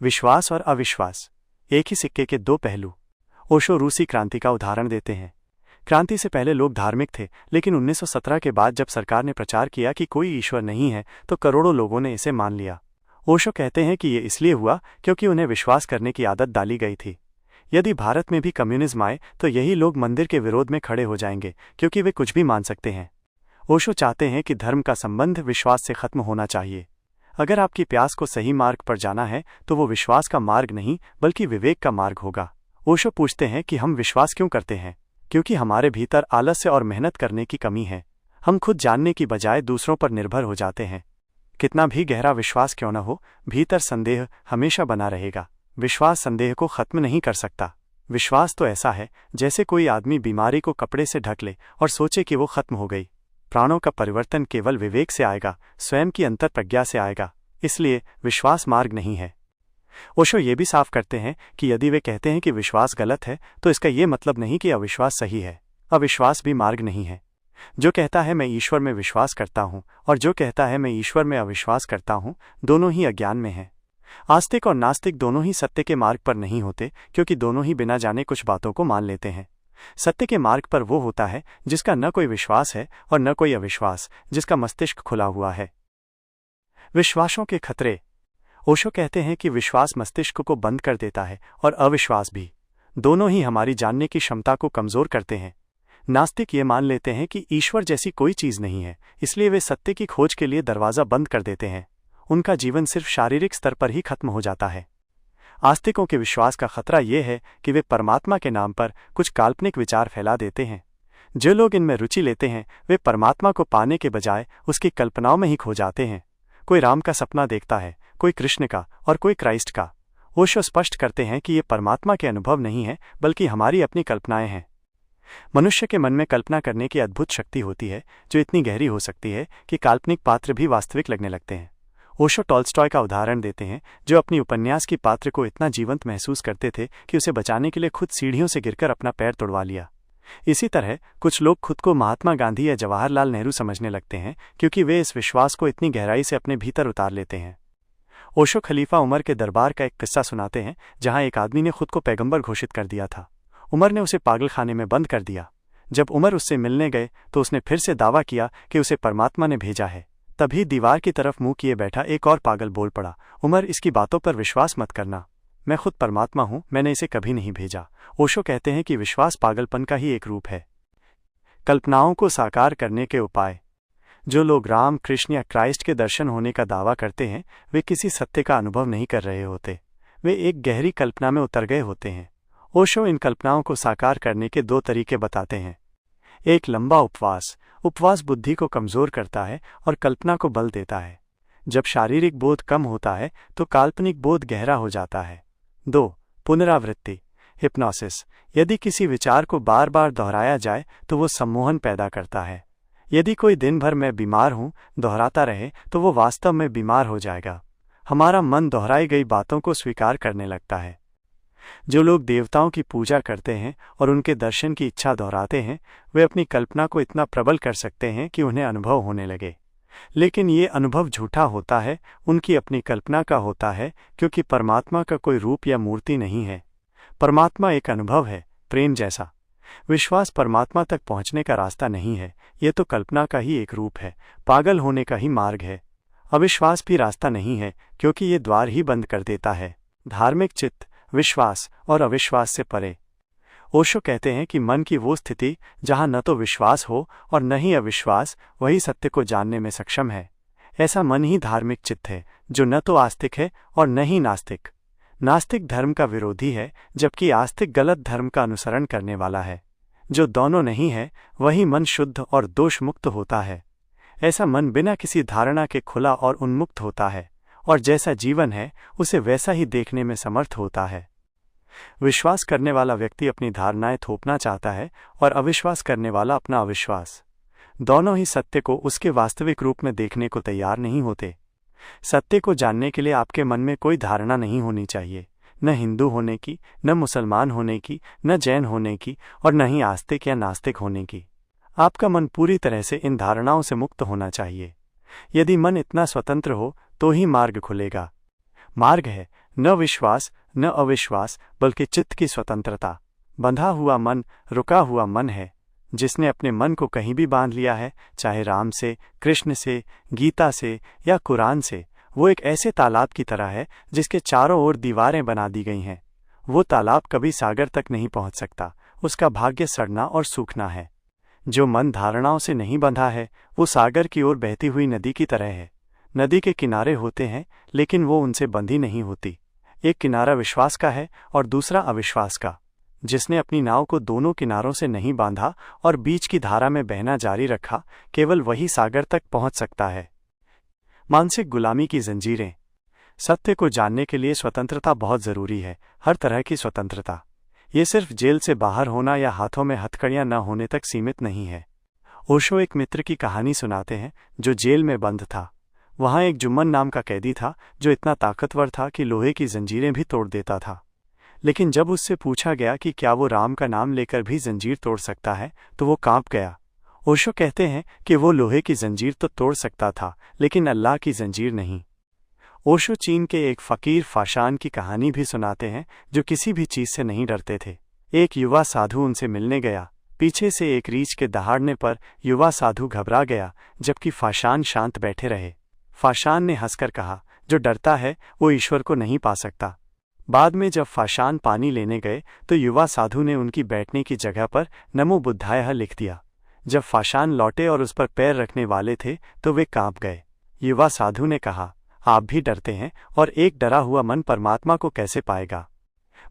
विश्वास और अविश्वास, एक ही सिक्के के दो पहलू। ओशो रूसी क्रांति का उदाहरण देते हैं। क्रांति से पहले लोग धार्मिक थे, लेकिन 1917 के बाद जब सरकार ने प्रचार किया कि कोई ईश्वर नहीं है तो करोड़ों लोगों ने इसे मान लिया। ओशो कहते हैं कि ये इसलिए हुआ क्योंकि उन्हें विश्वास करने की आदत डाली गई थी। यदि भारत में भी कम्युनिज्म आए तो यही लोग मंदिर के विरोध में खड़े हो जाएंगे, क्योंकि वे कुछ भी मान सकते हैं। ओशो चाहते हैं कि धर्म का संबंध विश्वास से खत्म होना चाहिए। अगर आपकी प्यास को सही मार्ग पर जाना है तो वो विश्वास का मार्ग नहीं बल्कि विवेक का मार्ग होगा। ओशो पूछते हैं कि हम विश्वास क्यों करते हैं? क्योंकि हमारे भीतर आलस्य और मेहनत करने की कमी है। हम खुद जानने की बजाय दूसरों पर निर्भर हो जाते हैं। कितना भी गहरा विश्वास क्यों न हो, भीतर संदेह हमेशा बना रहेगा। विश्वास संदेह को खत्म नहीं कर सकता। विश्वास तो ऐसा है जैसे कोई आदमी बीमारी को कपड़े से ढक ले और सोचे कि वो खत्म हो गई। प्राणों का परिवर्तन केवल विवेक से आएगा, स्वयं की अंतर प्रज्ञा से आएगा। इसलिए विश्वास मार्ग नहीं है, ओशो ये भी साफ करते हैं कि यदि वे कहते हैं कि विश्वास गलत है तो इसका ये मतलब नहीं कि अविश्वास सही है। अविश्वास भी मार्ग नहीं है। जो कहता है मैं ईश्वर में विश्वास करता हूँ और जो कहता है मैं ईश्वर में अविश्वास करता हूँ, दोनों ही अज्ञान में हैं। आस्तिक और नास्तिक दोनों ही सत्य के मार्ग पर नहीं होते, क्योंकि दोनों ही बिना जाने कुछ बातों को मान लेते हैं। सत्य के मार्ग पर वो होता है जिसका न कोई विश्वास है और न कोई अविश्वास, जिसका मस्तिष्क खुला हुआ है। विश्वासों के खतरे। ओशो कहते हैं कि विश्वास मस्तिष्क को बंद कर देता है और अविश्वास भी। दोनों ही हमारी जानने की क्षमता को कमजोर करते हैं। नास्तिक ये मान लेते हैं कि ईश्वर जैसी कोई चीज नहीं है, इसलिए वे सत्य की खोज के लिए दरवाजा बंद कर देते हैं। उनका जीवन सिर्फ शारीरिक स्तर पर ही खत्म हो जाता है। आस्तिकों के विश्वास का खतरा यह है कि वे परमात्मा के नाम पर कुछ काल्पनिक विचार फैला देते हैं। जो लोग इनमें रुचि लेते हैं वे परमात्मा को पाने के बजाय उसकी कल्पनाओं में ही खो जाते हैं। कोई राम का सपना देखता है, कोई कृष्ण का और कोई क्राइस्ट का। ओशो स्पष्ट करते हैं कि ये परमात्मा के अनुभव नहीं है, बल्कि हमारी अपनी कल्पनाएं हैं। मनुष्य के मन में कल्पना करने की अद्भुत शक्ति होती है, जो इतनी गहरी हो सकती है कि काल्पनिक पात्र भी वास्तविक लगने लगते हैं। ओशो टॉल्स्टॉय का उदाहरण देते हैं, जो अपनी उपन्यास की पात्र को इतना जीवंत महसूस करते थे कि उसे बचाने के लिए खुद सीढ़ियों से गिरकर अपना पैर तोड़वा लिया। इसी तरह कुछ लोग खुद को महात्मा गांधी या जवाहरलाल नेहरू समझने लगते हैं, क्योंकि वे इस विश्वास को इतनी गहराई से अपने भीतर उतार लेते हैं। ओशो खलीफा उमर के दरबार का एक किस्सा सुनाते हैं, जहां एक आदमी ने खुद को पैगंबर घोषित कर दिया था। उमर ने उसे पागलखाने में बंद कर दिया। जब उमर उससे मिलने गए तो उसने फिर से दावा किया कि उसे परमात्मा ने भेजा है। तभी दीवार की तरफ मुंह किए बैठा एक और पागल बोल पड़ा, उमर, इसकी बातों पर विश्वास मत करना। मैं खुद परमात्मा हूं, मैंने इसे कभी नहीं भेजा। ओशो कहते हैं कि विश्वास पागलपन का ही एक रूप है। कल्पनाओं को साकार करने के उपाय। जो लोग राम, कृष्ण या क्राइस्ट के दर्शन होने का दावा करते हैं, वे किसी सत्य का अनुभव नहीं कर रहे होते। वे एक गहरी कल्पना में उतर गए होते हैं। ओशो इन कल्पनाओं को साकार करने के 2 तरीके बताते हैं। एक, लंबा उपवास। उपवास बुद्धि को कमजोर करता है और कल्पना को बल देता है। जब शारीरिक बोध कम होता है तो काल्पनिक बोध गहरा हो जाता है। 2, पुनरावृत्ति, हिप्नोसिस। यदि किसी विचार को बार बार दोहराया जाए तो वो सम्मोहन पैदा करता है। यदि कोई दिन भर मैं बीमार हूं दोहराता रहे तो वो वास्तव में बीमार हो जाएगा। हमारा मन दोहराई गई बातों को स्वीकार करने लगता है। जो लोग देवताओं की पूजा करते हैं और उनके दर्शन की इच्छा दोहराते हैं, वे अपनी कल्पना को इतना प्रबल कर सकते हैं कि उन्हें अनुभव होने लगे। लेकिन ये अनुभव झूठा होता है, उनकी अपनी कल्पना का होता है, क्योंकि परमात्मा का कोई रूप या मूर्ति नहीं है। परमात्मा एक अनुभव है, प्रेम जैसा। विश्वास परमात्मा तक पहुंचने का रास्ता नहीं है, ये तो कल्पना का ही एक रूप है, पागल होने का ही मार्ग है। अविश्वास भी रास्ता नहीं है, क्योंकि ये द्वार ही बंद कर देता है। धार्मिक चित्त, विश्वास और अविश्वास से परे। ओशो कहते हैं कि मन की वो स्थिति जहां न तो विश्वास हो और न ही अविश्वास, वही सत्य को जानने में सक्षम है। ऐसा मन ही धार्मिक चित्त है, जो न तो आस्तिक है और न ही नास्तिक। नास्तिक धर्म का विरोधी है, जबकि आस्तिक गलत धर्म का अनुसरण करने वाला है। जो दोनों नहीं है, वही मन शुद्ध और दोष मुक्त होता है। ऐसा मन बिना किसी धारणा के खुला और उन्मुक्त होता है, और जैसा जीवन है उसे वैसा ही देखने में समर्थ होता है। विश्वास करने वाला व्यक्ति अपनी धारणाएं थोपना चाहता है और अविश्वास करने वाला अपना अविश्वास। दोनों ही सत्य को उसके वास्तविक रूप में देखने को तैयार नहीं होते। सत्य को जानने के लिए आपके मन में कोई धारणा नहीं होनी चाहिए, न हिंदू होने की, न मुसलमान होने की, न जैन होने की, और न ही आस्तिक या नास्तिक होने की। आपका मन पूरी तरह से इन धारणाओं से मुक्त होना चाहिए। यदि मन इतना स्वतंत्र हो तो ही मार्ग खुलेगा। मार्ग है न विश्वास न अविश्वास, बल्कि चित्त की स्वतंत्रता। बंधा हुआ मन रुका हुआ मन है। जिसने अपने मन को कहीं भी बांध लिया है, चाहे राम से, कृष्ण से, गीता से या कुरान से, वो एक ऐसे तालाब की तरह है जिसके चारों ओर दीवारें बना दी गई हैं। वो तालाब कभी सागर तक नहीं पहुंच सकता, उसका भाग्य सड़ना और सूखना है। जो मन धारणाओं से नहीं बंधा है, वो सागर की ओर बहती हुई नदी की तरह है। नदी के किनारे होते हैं, लेकिन वो उनसे बंधी नहीं होती। एक किनारा विश्वास का है और दूसरा अविश्वास का। जिसने अपनी नाव को दोनों किनारों से नहीं बांधा और बीच की धारा में बहना जारी रखा, केवल वही सागर तक पहुंच सकता है। मानसिक गुलामी की जंजीरें। सत्य को जानने के लिए स्वतंत्रता बहुत जरूरी है, हर तरह की स्वतंत्रता। ये सिर्फ जेल से बाहर होना या हाथों में हथकड़ियां न होने तक सीमित नहीं है। ओशो एक मित्र की कहानी सुनाते हैं जो जेल में बंद था। वहाँ एक जुम्मन नाम का कैदी था जो इतना ताकतवर था कि लोहे की जंजीरें भी तोड़ देता था। लेकिन जब उससे पूछा गया कि क्या वो राम का नाम लेकर भी जंजीर तोड़ सकता है तो वो कांप गया। ओशो कहते हैं कि वो लोहे की जंजीर तो तोड़ सकता था, लेकिन अल्लाह की जंजीर नहीं। ओशो चीन के एक फ़कीर फाशान की कहानी भी सुनाते हैं जो किसी भी चीज़ से नहीं डरते थे। एक युवा साधु उनसे मिलने गया। पीछे से एक रीछ के दहाड़ने पर युवा साधु घबरा गया, जबकि फाशान शांत बैठे रहे। फाशान ने हंसकर कहा, जो डरता है वो ईश्वर को नहीं पा सकता। बाद में जब फाशान पानी लेने गए तो युवा साधु ने उनकी बैठने की जगह पर नमो बुद्धाय लिख दिया। जब फाशान लौटे और उस पर पैर रखने वाले थे तो वे कांप गए। युवा साधु ने कहा, आप भी डरते हैं, और एक डरा हुआ मन परमात्मा को कैसे पाएगा।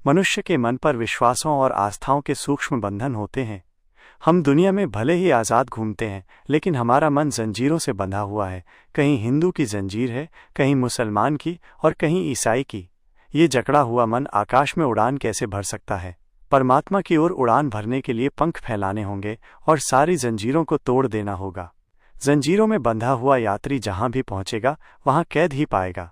मनुष्य के मन पर विश्वासों और आस्थाओं के सूक्ष्म बंधन होते हैं। हम दुनिया में भले ही आज़ाद घूमते हैं, लेकिन हमारा मन जंजीरों से बंधा हुआ है। कहीं हिंदू की जंजीर है, कहीं मुसलमान की, और कहीं ईसाई की। ये जकड़ा हुआ मन आकाश में उड़ान कैसे भर सकता है। परमात्मा की ओर उड़ान भरने के लिए पंख फैलाने होंगे और सारी जंजीरों को तोड़ देना होगा। जंजीरों में बंधा हुआ यात्री जहां भी पहुंचेगा वहां कैद ही पाएगा।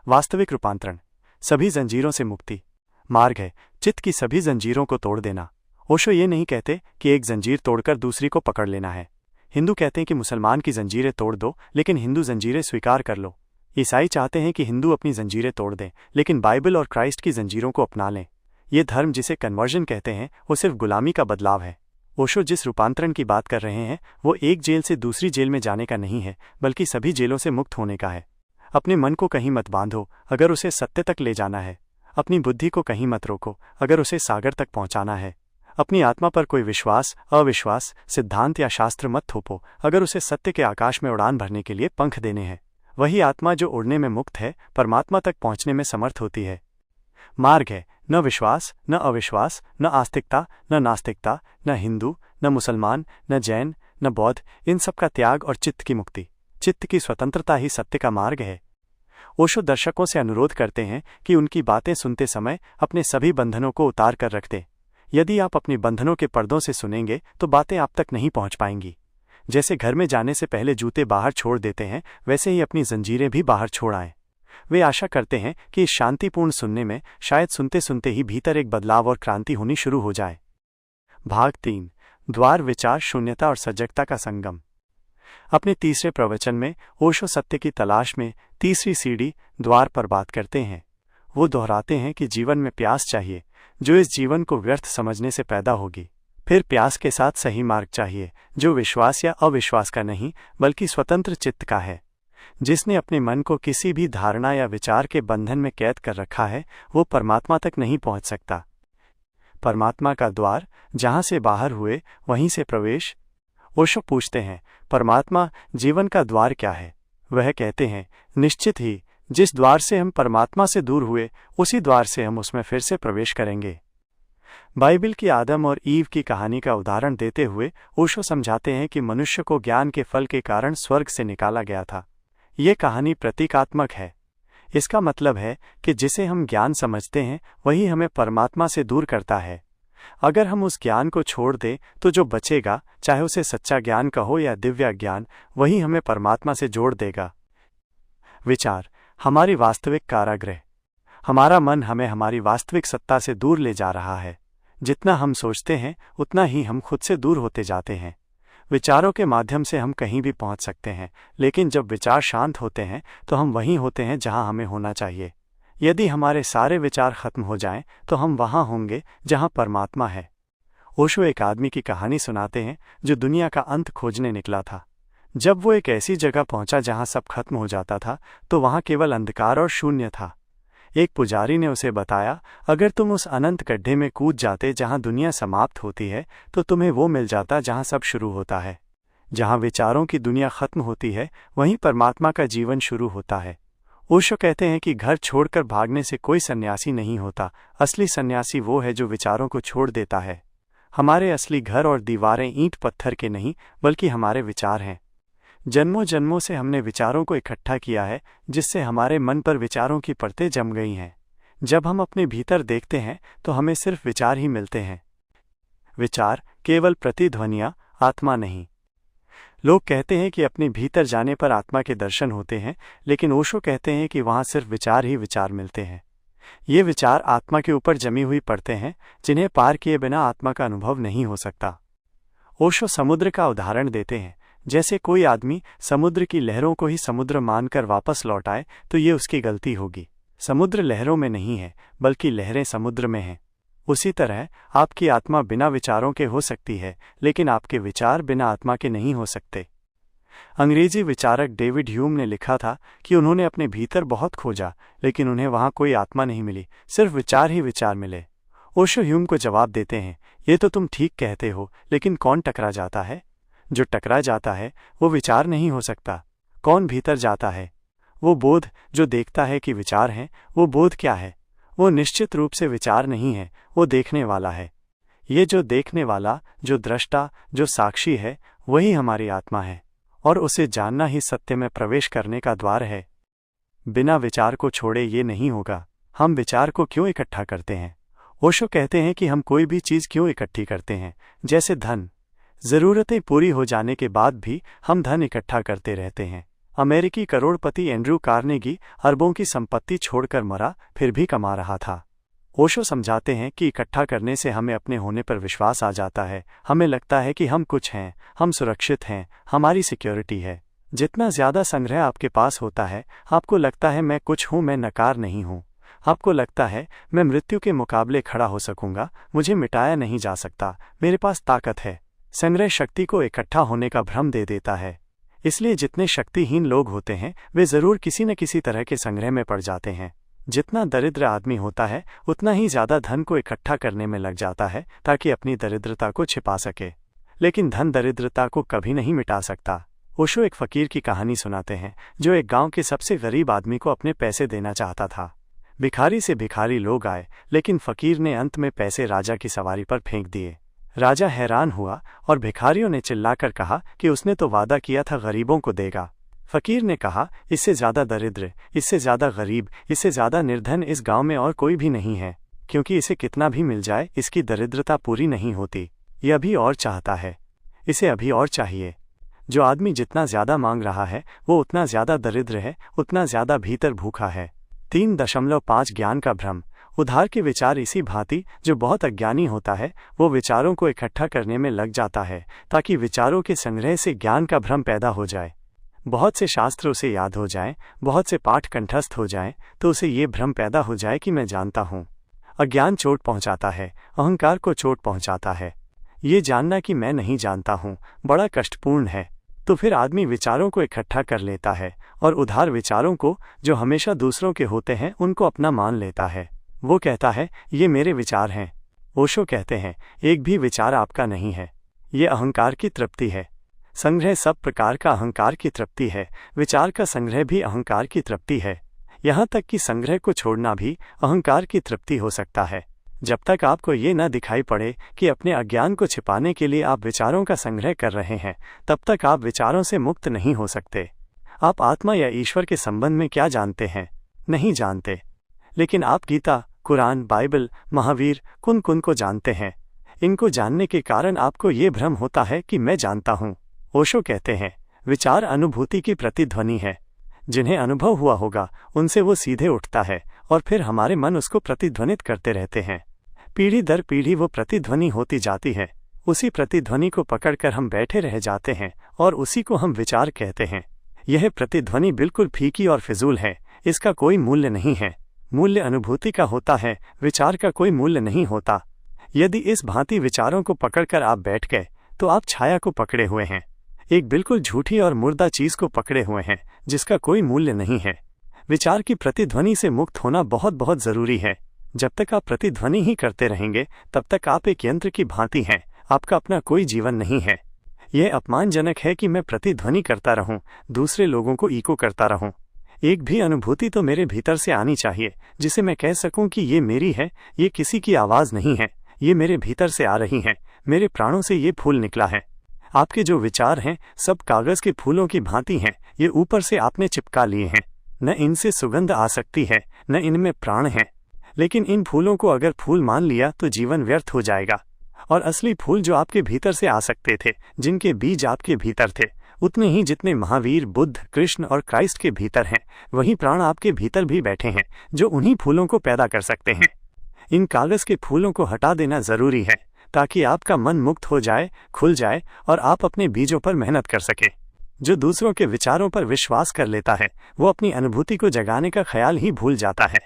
वास्तविक रूपांतरण सभी जंजीरों से मुक्ति मार्ग है। चित्त की सभी जंजीरों को तोड़ देना। ओशो ये नहीं कहते कि एक जंजीर तोड़कर दूसरी को पकड़ लेना है। हिंदू कहते हैं कि मुसलमान की जंजीरें तोड़ दो, लेकिन हिंदू जंजीरें स्वीकार कर लो। ईसाई चाहते हैं कि हिंदू अपनी जंजीरें तोड़ दें, लेकिन बाइबल और क्राइस्ट की जंजीरों को अपना लें। ये धर्म जिसे कन्वर्जन कहते हैं वो सिर्फ गुलामी का बदलाव है। ओशो जिस रूपांतरण की बात कर रहे हैं वो एक जेल से दूसरी जेल में जाने का नहीं है, बल्कि सभी जेलों से मुक्त होने का है। अपने मन को कहीं मत बांधो अगर उसे सत्य तक ले जाना है। अपनी बुद्धि को कहीं मत रोको अगर उसे सागर तक पहुंचाना है। अपनी आत्मा पर कोई विश्वास, अविश्वास, सिद्धांत या शास्त्र मत थोपो अगर उसे सत्य के आकाश में उड़ान भरने के लिए पंख देने हैं। वही आत्मा जो उड़ने में मुक्त है, परमात्मा तक पहुंचने में समर्थ होती है। मार्ग है न विश्वास, न अविश्वास, न आस्तिकता, न नास्तिकता, न हिंदू, न मुसलमान, न जैन, न बौद्ध, इन सब का त्याग और चित्त की मुक्ति। चित्त की स्वतंत्रता ही सत्य का मार्ग है। ओशो दर्शकों से अनुरोध करते हैं कि उनकी बातें सुनते समय अपने सभी बंधनों को उतार कर रख दें। यदि आप अपने बंधनों के पर्दों से सुनेंगे तो बातें आप तक नहीं पहुंच पाएंगी। जैसे घर में जाने से पहले जूते बाहर छोड़ देते हैं, वैसे ही अपनी जंजीरें भी बाहर छोड़ आएं। वे आशा करते हैं कि इस शांतिपूर्ण सुनने में शायद सुनते सुनते ही भीतर एक बदलाव और क्रांति होनी शुरू हो जाए। भाग 3 द्वार, विचार, शून्यता और सजगता का संगम। अपने तीसरे प्रवचन में ओशो सत्य की तलाश में तीसरी सीढ़ी द्वार पर बात करते हैं। वो दोहराते हैं कि जीवन में प्यास चाहिए जो इस जीवन को व्यर्थ समझने से पैदा होगी। फिर प्यास के साथ सही मार्ग चाहिए जो विश्वास या अविश्वास का नहीं बल्कि स्वतंत्र चित्त का है। जिसने अपने मन को किसी भी धारणा या विचार के बंधन में कैद कर रखा है वो परमात्मा तक नहीं पहुंच सकता। परमात्मा का द्वार, जहां से बाहर हुए वहीं से प्रवेश। ओशो पूछते हैं, परमात्मा जीवन का द्वार क्या है। वह कहते हैं, निश्चित ही जिस द्वार से हम परमात्मा से दूर हुए उसी द्वार से हम उसमें फिर से प्रवेश करेंगे। बाइबल की आदम और ईव की कहानी का उदाहरण देते हुए ओशो समझाते हैं कि मनुष्य को ज्ञान के फल के कारण स्वर्ग से निकाला गया था। ये कहानी प्रतीकात्मक है। इसका मतलब है कि जिसे हम ज्ञान समझते हैं वही हमें परमात्मा से दूर करता है। अगर हम उस ज्ञान को छोड़ दें तो जो बचेगा, चाहे उसे सच्चा ज्ञान कहो या दिव्य ज्ञान, वही हमें परमात्मा से जोड़ देगा। विचार, हमारी वास्तविक कारागृह। हमारा मन हमें हमारी वास्तविक सत्ता से दूर ले जा रहा है। जितना हम सोचते हैं उतना ही हम खुद से दूर होते जाते हैं। विचारों के माध्यम से हम कहीं भी पहुंच सकते हैं, लेकिन जब विचार शांत होते हैं तो हम वहीं होते हैं जहां हमें होना चाहिए। यदि हमारे सारे विचार खत्म हो जाएं तो हम वहां होंगे जहां परमात्मा है। ओशो एक आदमी की कहानी सुनाते हैं जो दुनिया का अंत खोजने निकला था। जब वो एक ऐसी जगह पहुंचा जहां सब खत्म हो जाता था तो वहां केवल अंधकार और शून्य था। एक पुजारी ने उसे बताया, अगर तुम उस अनंत गड्ढे में कूद जाते जहां दुनिया समाप्त होती है तो तुम्हें वो मिल जाता जहां सब शुरू होता है। जहां विचारों की दुनिया खत्म होती है वहीं परमात्मा का जीवन शुरू होता है। ओशो कहते हैं कि घर छोड़कर भागने से कोई सन्यासी नहीं होता। असली सन्यासी वो है जो विचारों को छोड़ देता है। हमारे असली घर और दीवारें ईंट पत्थर के नहीं बल्कि हमारे विचार हैं। जन्मों जन्मों से हमने विचारों को इकट्ठा किया है जिससे हमारे मन पर विचारों की परतें जम गई हैं। जब हम अपने भीतर देखते हैं तो हमें सिर्फ विचार ही मिलते हैं। विचार केवल प्रतिध्वनियां, आत्मा नहीं। लोग कहते हैं कि अपने भीतर जाने पर आत्मा के दर्शन होते हैं, लेकिन ओशो कहते हैं कि वहाँ सिर्फ विचार ही विचार मिलते हैं। ये विचार आत्मा के ऊपर जमी हुई पड़ते हैं, जिन्हें पार किए बिना आत्मा का अनुभव नहीं हो सकता। ओशो समुद्र का उदाहरण देते हैं। जैसे कोई आदमी समुद्र की लहरों को ही समुद्र मानकर वापस लौट आए तो ये उसकी गलती होगी। समुद्र लहरों में नहीं है, बल्कि लहरें समुद्र में हैं। उसी तरह आपकी आत्मा बिना विचारों के हो सकती है, लेकिन आपके विचार बिना आत्मा के नहीं हो सकते। अंग्रेजी विचारक डेविड ह्यूम ने लिखा था कि उन्होंने अपने भीतर बहुत खोजा, लेकिन उन्हें वहाँ कोई आत्मा नहीं मिली, सिर्फ विचार ही विचार मिले। ओशो ह्यूम को जवाब देते हैं, ये तो तुम ठीक कहते हो, लेकिन कौन टकरा जाता है? जो टकरा जाता है वो विचार नहीं हो सकता। कौन भीतर जाता है? वो बोध जो देखता है कि विचार हैं। वो बोध क्या है? वो निश्चित रूप से विचार नहीं है, वो देखने वाला है। ये जो देखने वाला, जो दृष्टा, जो साक्षी है, वही हमारी आत्मा है, और उसे जानना ही सत्य में प्रवेश करने का द्वार है। बिना विचार को छोड़े ये नहीं होगा। हम विचार को क्यों इकट्ठा करते हैं? ओशो कहते हैं कि हम कोई भी चीज़ क्यों इकट्ठी करते हैं, जैसे धन। ज़रूरतें पूरी हो जाने के बाद भी हम धन इकट्ठा करते रहते हैं। अमेरिकी करोड़पति एंड्रू कार्नेगी अरबों की संपत्ति छोड़कर मरा, फिर भी कमा रहा था। ओशो समझाते हैं कि इकट्ठा करने से हमें अपने होने पर विश्वास आ जाता है। हमें लगता है कि हम कुछ हैं, हम सुरक्षित हैं, हमारी सिक्योरिटी है। जितना ज़्यादा संग्रह आपके पास होता है, आपको लगता है मैं कुछ हूँ, मैं नकार नहीं हूँ। आपको लगता है मैं मृत्यु के मुकाबले खड़ा हो सकूंगा, मुझे मिटाया नहीं जा सकता, मेरे पास ताकत है। संग्रह शक्ति को इकट्ठा होने का भ्रम दे देता है। इसलिए जितने शक्तिहीन लोग होते हैं वे ज़रूर किसी न किसी तरह के संग्रह में पड़ जाते हैं। जितना दरिद्र आदमी होता है उतना ही ज़्यादा धन को इकट्ठा करने में लग जाता है ताकि अपनी दरिद्रता को छिपा सके। लेकिन धन दरिद्रता को कभी नहीं मिटा सकता। ओशो एक फ़कीर की कहानी सुनाते हैं जो एक गांव के सबसे गरीब आदमी को अपने पैसे देना चाहता था। भिखारी से भिखारी लोग आए, लेकिन फ़कीर ने अंत में पैसे राजा की सवारी पर फेंक दिए। राजा हैरान हुआ और भिखारियों ने चिल्लाकर कहा कि उसने तो वादा किया था गरीबों को देगा। फ़कीर ने कहा, इससे ज़्यादा दरिद्र, इससे ज़्यादा गरीब, इससे ज़्यादा निर्धन इस गांव में और कोई भी नहीं है, क्योंकि इसे कितना भी मिल जाए इसकी दरिद्रता पूरी नहीं होती। ये अभी और चाहता है, इसे अभी और चाहिए। जो आदमी जितना ज़्यादा मांग रहा है वो उतना ज़्यादा दरिद्र है, उतना ज़्यादा भीतर भूखा है। 3.5 ज्ञान का भ्रम। उधार के विचार इसी भांति जो बहुत अज्ञानी होता है वो विचारों को इकट्ठा करने में लग जाता है ताकि विचारों के संग्रह से ज्ञान का भ्रम पैदा हो जाए। बहुत से शास्त्र उसे याद हो जाएं, बहुत से पाठ कंठस्थ हो जाएं, तो उसे ये भ्रम पैदा हो जाए कि मैं जानता हूँ। अज्ञान चोट पहुँचाता है, अहंकार को चोट पहुँचाता है। ये जानना कि मैं नहीं जानता हूँ बड़ा कष्टपूर्ण है। तो फिर आदमी विचारों को इकट्ठा कर लेता है और उधार विचारों को, जो हमेशा दूसरों के होते हैं, उनको अपना मान लेता है। वो कहता है ये मेरे विचार हैं। ओशो कहते हैं एक भी विचार आपका नहीं है, ये अहंकार की तृप्ति है। संग्रह सब प्रकार का अहंकार की तृप्ति है, विचार का संग्रह भी अहंकार की तृप्ति है। यहाँ तक कि संग्रह को छोड़ना भी अहंकार की तृप्ति हो सकता है। जब तक आपको ये न दिखाई पड़े कि अपने अज्ञान को छिपाने के लिए आप विचारों का संग्रह कर रहे हैं, तब तक आप विचारों से मुक्त नहीं हो सकते। आप आत्मा या ईश्वर के संबंध में क्या जानते हैं? नहीं जानते। लेकिन आप गीता, कुरान, बाइबल, महावीर, कुन को जानते हैं। इनको जानने के कारण आपको ये भ्रम होता है कि मैं जानता हूँ। ओशो कहते हैं विचार अनुभूति की प्रतिध्वनि है। जिन्हें अनुभव हुआ होगा उनसे वो सीधे उठता है और फिर हमारे मन उसको प्रतिध्वनित करते रहते हैं। पीढ़ी दर पीढ़ी वो प्रतिध्वनि होती जाती है। उसी प्रतिध्वनि को पकड़कर हम बैठे रह जाते हैं और उसी को हम विचार कहते हैं। यह प्रतिध्वनि बिल्कुल फीकी और फिजूल है, इसका कोई मूल्य नहीं है। मूल्य अनुभूति का होता है, विचार का कोई मूल्य नहीं होता। यदि इस भांति विचारों को पकड़कर आप बैठ गए तो आप छाया को पकड़े हुए हैं, एक बिल्कुल झूठी और मुर्दा चीज को पकड़े हुए हैं जिसका कोई मूल्य नहीं है। विचार की प्रतिध्वनि से मुक्त होना बहुत बहुत जरूरी है। जब तक आप प्रतिध्वनि ही करते रहेंगे तब तक आप एक यंत्र की भांति हैं, आपका अपना कोई जीवन नहीं है। यह अपमानजनक है कि मैं प्रतिध्वनि करता रहूं, दूसरे लोगों को इको करता रहूं। एक भी अनुभूति तो मेरे भीतर से आनी चाहिए जिसे मैं कह सकूं कि ये मेरी है, ये किसी की आवाज़ नहीं है, ये मेरे भीतर से आ रही है, मेरे प्राणों से ये फूल निकला है। आपके जो विचार हैं सब कागज़ के फूलों की भांति हैं, ये ऊपर से आपने चिपका लिए हैं। न इनसे सुगंध आ सकती है, न इनमें प्राण है। लेकिन इन फूलों को अगर फूल मान लिया तो जीवन व्यर्थ हो जाएगा। और असली फूल जो आपके भीतर से आ सकते थे, जिनके बीज आपके भीतर थे, उतने ही जितने महावीर, बुद्ध, कृष्ण और क्राइस्ट के भीतर हैं, वही प्राण आपके भीतर भी बैठे हैं, जो उन्हीं फूलों को पैदा कर सकते हैं। इन कागज के फूलों को हटा देना जरूरी है, ताकि आपका मन मुक्त हो जाए, खुल जाए और आप अपने बीजों पर मेहनत कर सके। जो दूसरों के विचारों पर विश्वास कर लेता है, वो अपनी अनुभूति को जगाने का ख्याल ही भूल जाता है।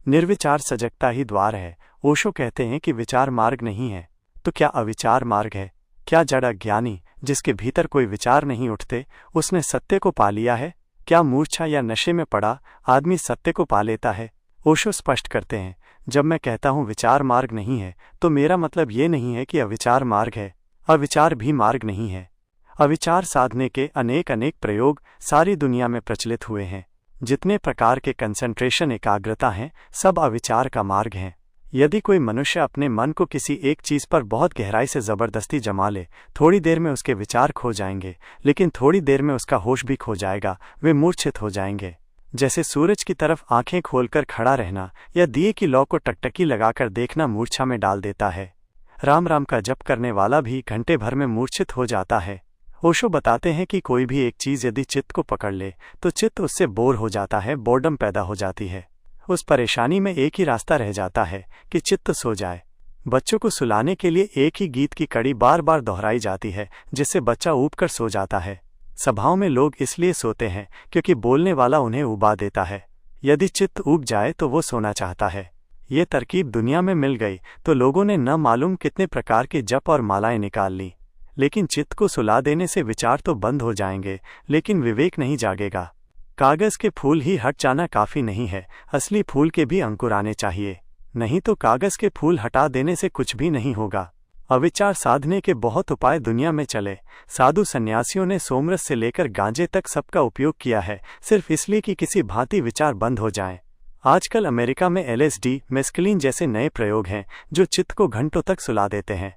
निर्विचार सजगता ही द्वार है। ओशो कहते हैं कि विचार मार्ग नहीं है, तो क्या अविचार मार्ग है? क्या जड़ अज्ञानी, जिसके भीतर कोई विचार नहीं उठते, उसने सत्य को पा लिया है? क्या मूर्छा या नशे में पड़ा आदमी सत्य को पा लेता है? ओशो स्पष्ट करते हैं, जब मैं कहता हूँ विचार मार्ग नहीं है, तो मेरा मतलब ये नहीं है कि अविचार मार्ग है। अविचार भी मार्ग नहीं है। अविचार साधने के अनेक अनेक प्रयोग सारी दुनिया में प्रचलित हुए हैं। जितने प्रकार के कंसंट्रेशन, एकाग्रता हैं, सब अविचार का मार्ग हैं। यदि कोई मनुष्य अपने मन को किसी एक चीज पर बहुत गहराई से जबरदस्ती जमा ले, थोड़ी देर में उसके विचार खो जाएंगे, लेकिन थोड़ी देर में उसका होश भी खो जाएगा, वे मूर्छित हो जाएंगे। जैसे सूरज की तरफ आंखें खोलकर खड़ा रहना या दिए की लौ को टकटकी लगाकर देखना मूर्छा में डाल देता है। राम राम का जप करने वाला भी घंटे भर में मूर्छित हो जाता है। ओशो बताते हैं कि कोई भी एक चीज यदि चित्त को पकड़ ले, तो चित्त उससे बोर हो जाता है, बोर्डम पैदा हो जाती है। उस परेशानी में एक ही रास्ता रह जाता है कि चित्त सो जाए। बच्चों को सुलाने के लिए एक ही गीत की कड़ी बार बार दोहराई जाती है, जिससे बच्चा ऊब कर सो जाता है। सभाओं में लोग इसलिए सोते हैं क्योंकि बोलने वाला उन्हें उबा देता है। यदि चित्त ऊब जाए तो वो सोना चाहता है। ये तरकीब दुनिया में मिल गई तो लोगों ने न मालूम कितने प्रकार के जप और मालाएं निकाल ली, लेकिन चित्त को सुला देने से विचार तो बंद हो जाएंगे, लेकिन विवेक नहीं जागेगा। कागज के फूल ही हट जाना काफी नहीं है, असली फूल के भी अंकुर आने चाहिए, नहीं तो कागज के फूल हटा देने से कुछ भी नहीं होगा। अविचार साधने के बहुत उपाय दुनिया में चले। साधु सन्यासियों ने सोमरस से लेकर गांजे तक सबका उपयोग किया है, सिर्फ इसलिए कि किसी भांति विचार बंद हो जाएं। आजकल अमेरिका में LSD, मेस्कलिन जैसे नए प्रयोग हैं जो चित्त को घंटों तक सुला देते हैं।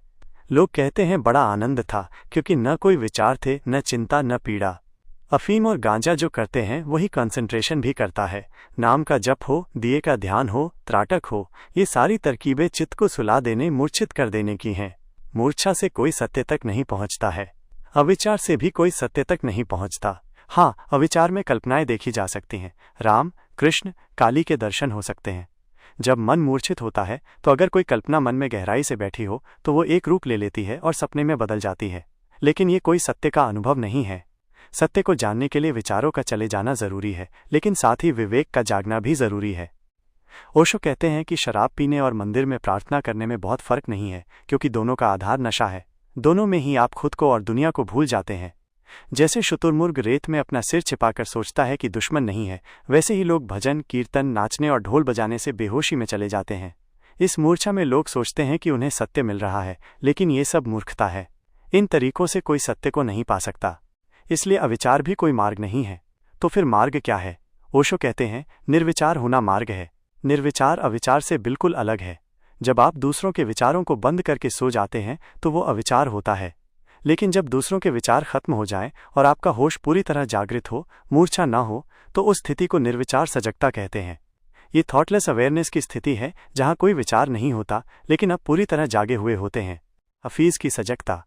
लोग कहते हैं बड़ा आनंद था, क्योंकि न कोई विचार थे, न चिंता, न पीड़ा। अफीम और गांजा जो करते हैं वही कंसंट्रेशन भी करता है। नाम का जप हो, दिए का ध्यान हो, त्राटक हो, ये सारी तरकीबें चित्त को सुला देने, मूर्छित कर देने की हैं। मूर्छा से कोई सत्य तक नहीं पहुंचता है। अविचार से भी कोई सत्य तक नहीं पहुंचता। हाँ, अविचार में कल्पनाएं देखी जा सकती हैं। राम, कृष्ण, काली के दर्शन हो सकते हैं। जब मन मूर्छित होता है तो अगर कोई कल्पना मन में गहराई से बैठी हो तो वो एक रूप ले लेती है और सपने में बदल जाती है, लेकिन ये कोई सत्य का अनुभव नहीं है। सत्य को जानने के लिए विचारों का चले जाना जरूरी है, लेकिन साथ ही विवेक का जागना भी जरूरी है। ओशो कहते हैं कि शराब पीने और मंदिर में प्रार्थना करने में बहुत फर्क नहीं है, क्योंकि दोनों का आधार नशा है। दोनों में ही आप खुद को और दुनिया को भूल जाते हैं। जैसे शुतुरमुर्ग रेत में अपना सिर छिपाकर सोचता है कि दुश्मन नहीं है, वैसे ही लोग भजन, कीर्तन, नाचने और ढोल बजाने से बेहोशी में चले जाते हैं। इस मूर्छा में लोग सोचते हैं कि उन्हें सत्य मिल रहा है, लेकिन ये सब मूर्खता है। इन तरीकों से कोई सत्य को नहीं पा सकता, इसलिए अविचार भी कोई मार्ग नहीं है। तो फिर मार्ग क्या है? ओशो कहते हैं, निर्विचार होना मार्ग है। निर्विचार अविचार से बिल्कुल अलग है। जब आप दूसरों के विचारों को बंद करके सो जाते हैं तो वो अविचार होता है, लेकिन जब दूसरों के विचार खत्म हो जाएं और आपका होश पूरी तरह जागृत हो, मूर्छा ना हो, तो उस स्थिति को निर्विचार सजगता कहते हैं। ये थॉटलेस अवेयरनेस की स्थिति है जहां कोई विचार नहीं होता, लेकिन अब पूरी तरह जागे हुए होते हैं। हफीज की सजगता।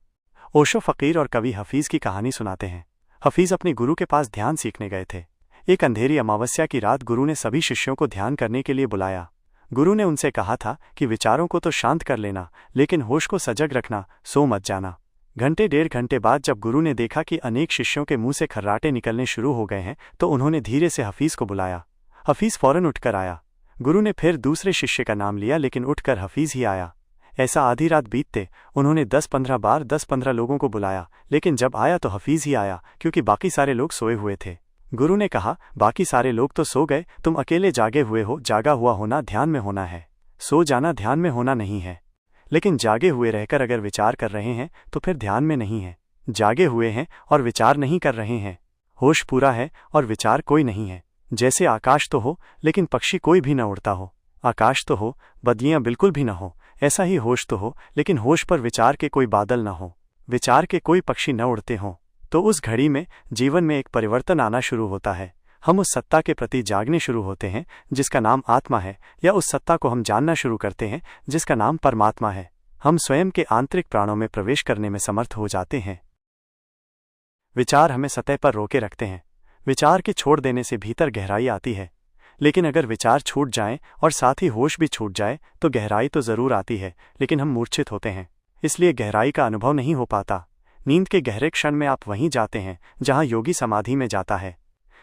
ओशो फकीर और कवि हफीज की कहानी सुनाते हैं। हफीज अपने गुरु के पास ध्यान सीखने गए थे। एक अंधेरी अमावस्या की रात गुरु ने सभी शिष्यों को ध्यान करने के लिए बुलाया। गुरु ने उनसे कहा था कि विचारों को तो शांत कर लेना, लेकिन होश को सजग रखना, सो मत जाना। घंटे 1.5 घंटे बाद जब गुरु ने देखा कि अनेक शिष्यों के मुंह से खर्राटे निकलने शुरू हो गए हैं, तो उन्होंने धीरे से हफीज को बुलाया। हफीज फौरन उठकर आया। गुरु ने फिर दूसरे शिष्य का नाम लिया, लेकिन उठकर हफीज ही आया। ऐसा आधी रात बीतते उन्होंने 10-15 बार 10-15 लोगों को बुलाया, लेकिन जब आया तो हफीज ही आया, क्योंकि बाकी सारे लोग सोए हुए थे। गुरु ने कहा, बाकी सारे लोग तो सो गए, तुम अकेले जागे हुए हो। जागा हुआ होना ध्यान में होना है, सो जाना ध्यान में होना नहीं है। लेकिन जागे हुए रहकर अगर विचार कर रहे हैं तो फिर ध्यान में नहीं है। जागे हुए हैं और विचार नहीं कर रहे हैं, होश पूरा है और विचार कोई नहीं है। जैसे आकाश तो हो लेकिन पक्षी कोई भी न उड़ता हो, आकाश तो हो बदलियां बिल्कुल भी न हो, ऐसा ही होश तो हो लेकिन होश पर विचार के कोई बादल न हो, विचार के कोई पक्षी न उड़ते हों। तो उस घड़ी में जीवन में एक परिवर्तन आना शुरू होता है। हम उस सत्ता के प्रति जागने शुरू होते हैं जिसका नाम आत्मा है, या उस सत्ता को हम जानना शुरू करते हैं जिसका नाम परमात्मा है। हम स्वयं के आंतरिक प्राणों में प्रवेश करने में समर्थ हो जाते हैं। विचार हमें सतह पर रोके रखते हैं। विचार के छोड़ देने से भीतर गहराई आती है। लेकिन अगर विचार छूट जाएं और साथ ही होश भी छूट जाए तो गहराई तो जरूर आती है, लेकिन हम मूर्छित होते हैं, इसलिए गहराई का अनुभव नहीं हो पाता। नींद के गहरे क्षण में आप वहीं जाते हैं जहां योगी समाधि में जाता है।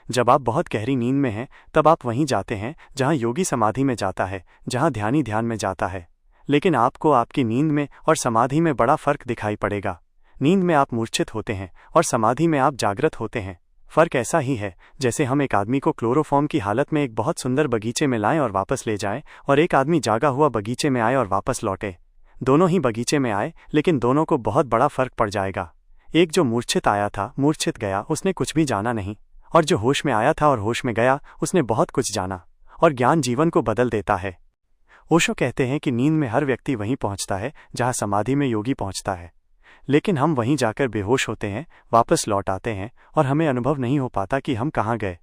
जब आप बहुत गहरी नींद में हैं तब आप वहीं जाते हैं जहां योगी समाधि में जाता है, जहां ध्यानी ध्यान में जाता है। लेकिन आपको आपकी नींद में और समाधि में बड़ा फर्क दिखाई पड़ेगा। नींद में आप मूर्छित होते हैं और समाधि में आप जागृत होते हैं। फर्क ऐसा ही है जैसे हम एक आदमी को क्लोरोफॉर्म की हालत में एक बहुत सुंदर बगीचे में लाएं और वापस ले जाएं, और एक आदमी जागा हुआ बगीचे में आए और वापस लौटे। दोनों ही बगीचे में आए, लेकिन दोनों को बहुत बड़ा फर्क पड़ जाएगा। एक जो मूर्छित आया था, मूर्छित गया, उसने कुछ भी जाना नहीं, और जो होश में आया था और होश में गया, उसने बहुत कुछ जाना। और ज्ञान जीवन को बदल देता है। ओशो कहते हैं कि नींद में हर व्यक्ति वहीं पहुंचता है जहां समाधि में योगी पहुंचता है, लेकिन हम वहीं जाकर बेहोश होते हैं, वापस लौट आते हैं और हमें अनुभव नहीं हो पाता कि हम कहाँ गए।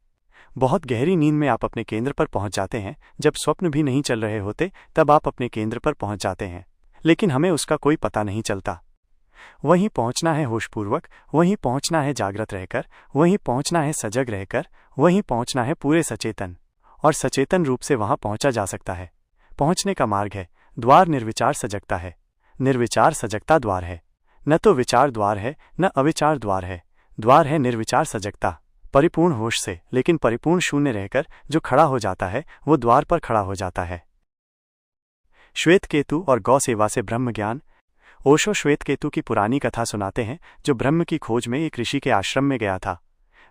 बहुत गहरी नींद में आप अपने केंद्र पर पहुंच जाते हैं। जब स्वप्न भी नहीं चल रहे होते तब आप अपने केंद्र पर पहुंच जाते हैं, लेकिन हमें उसका कोई पता नहीं चलता। वहीं पहुंचना है होशपूर्वक, वहीं पहुंचना है जागृत रहकर, वहीं पहुंचना है सजग रहकर, वहीं पहुंचना है पूरे सचेतन, और सचेतन रूप से वहां पहुंचा जा सकता है। पहुंचने का मार्ग है, द्वार निर्विचार सजगता है। निर्विचार सजगता द्वार है। न तो विचार द्वार है, न अविचार द्वार है। द्वार है निर्विचार सजगता, परिपूर्ण होश से, लेकिन परिपूर्ण शून्य रहकर जो खड़ा हो जाता है वो द्वार पर खड़ा हो जाता है। श्वेत केतु और गौ सेवा से ब्रह्म ज्ञान। ओशो श्वेत केतु की पुरानी कथा सुनाते हैं, जो ब्रह्म की खोज में एक ऋषि के आश्रम में गया था।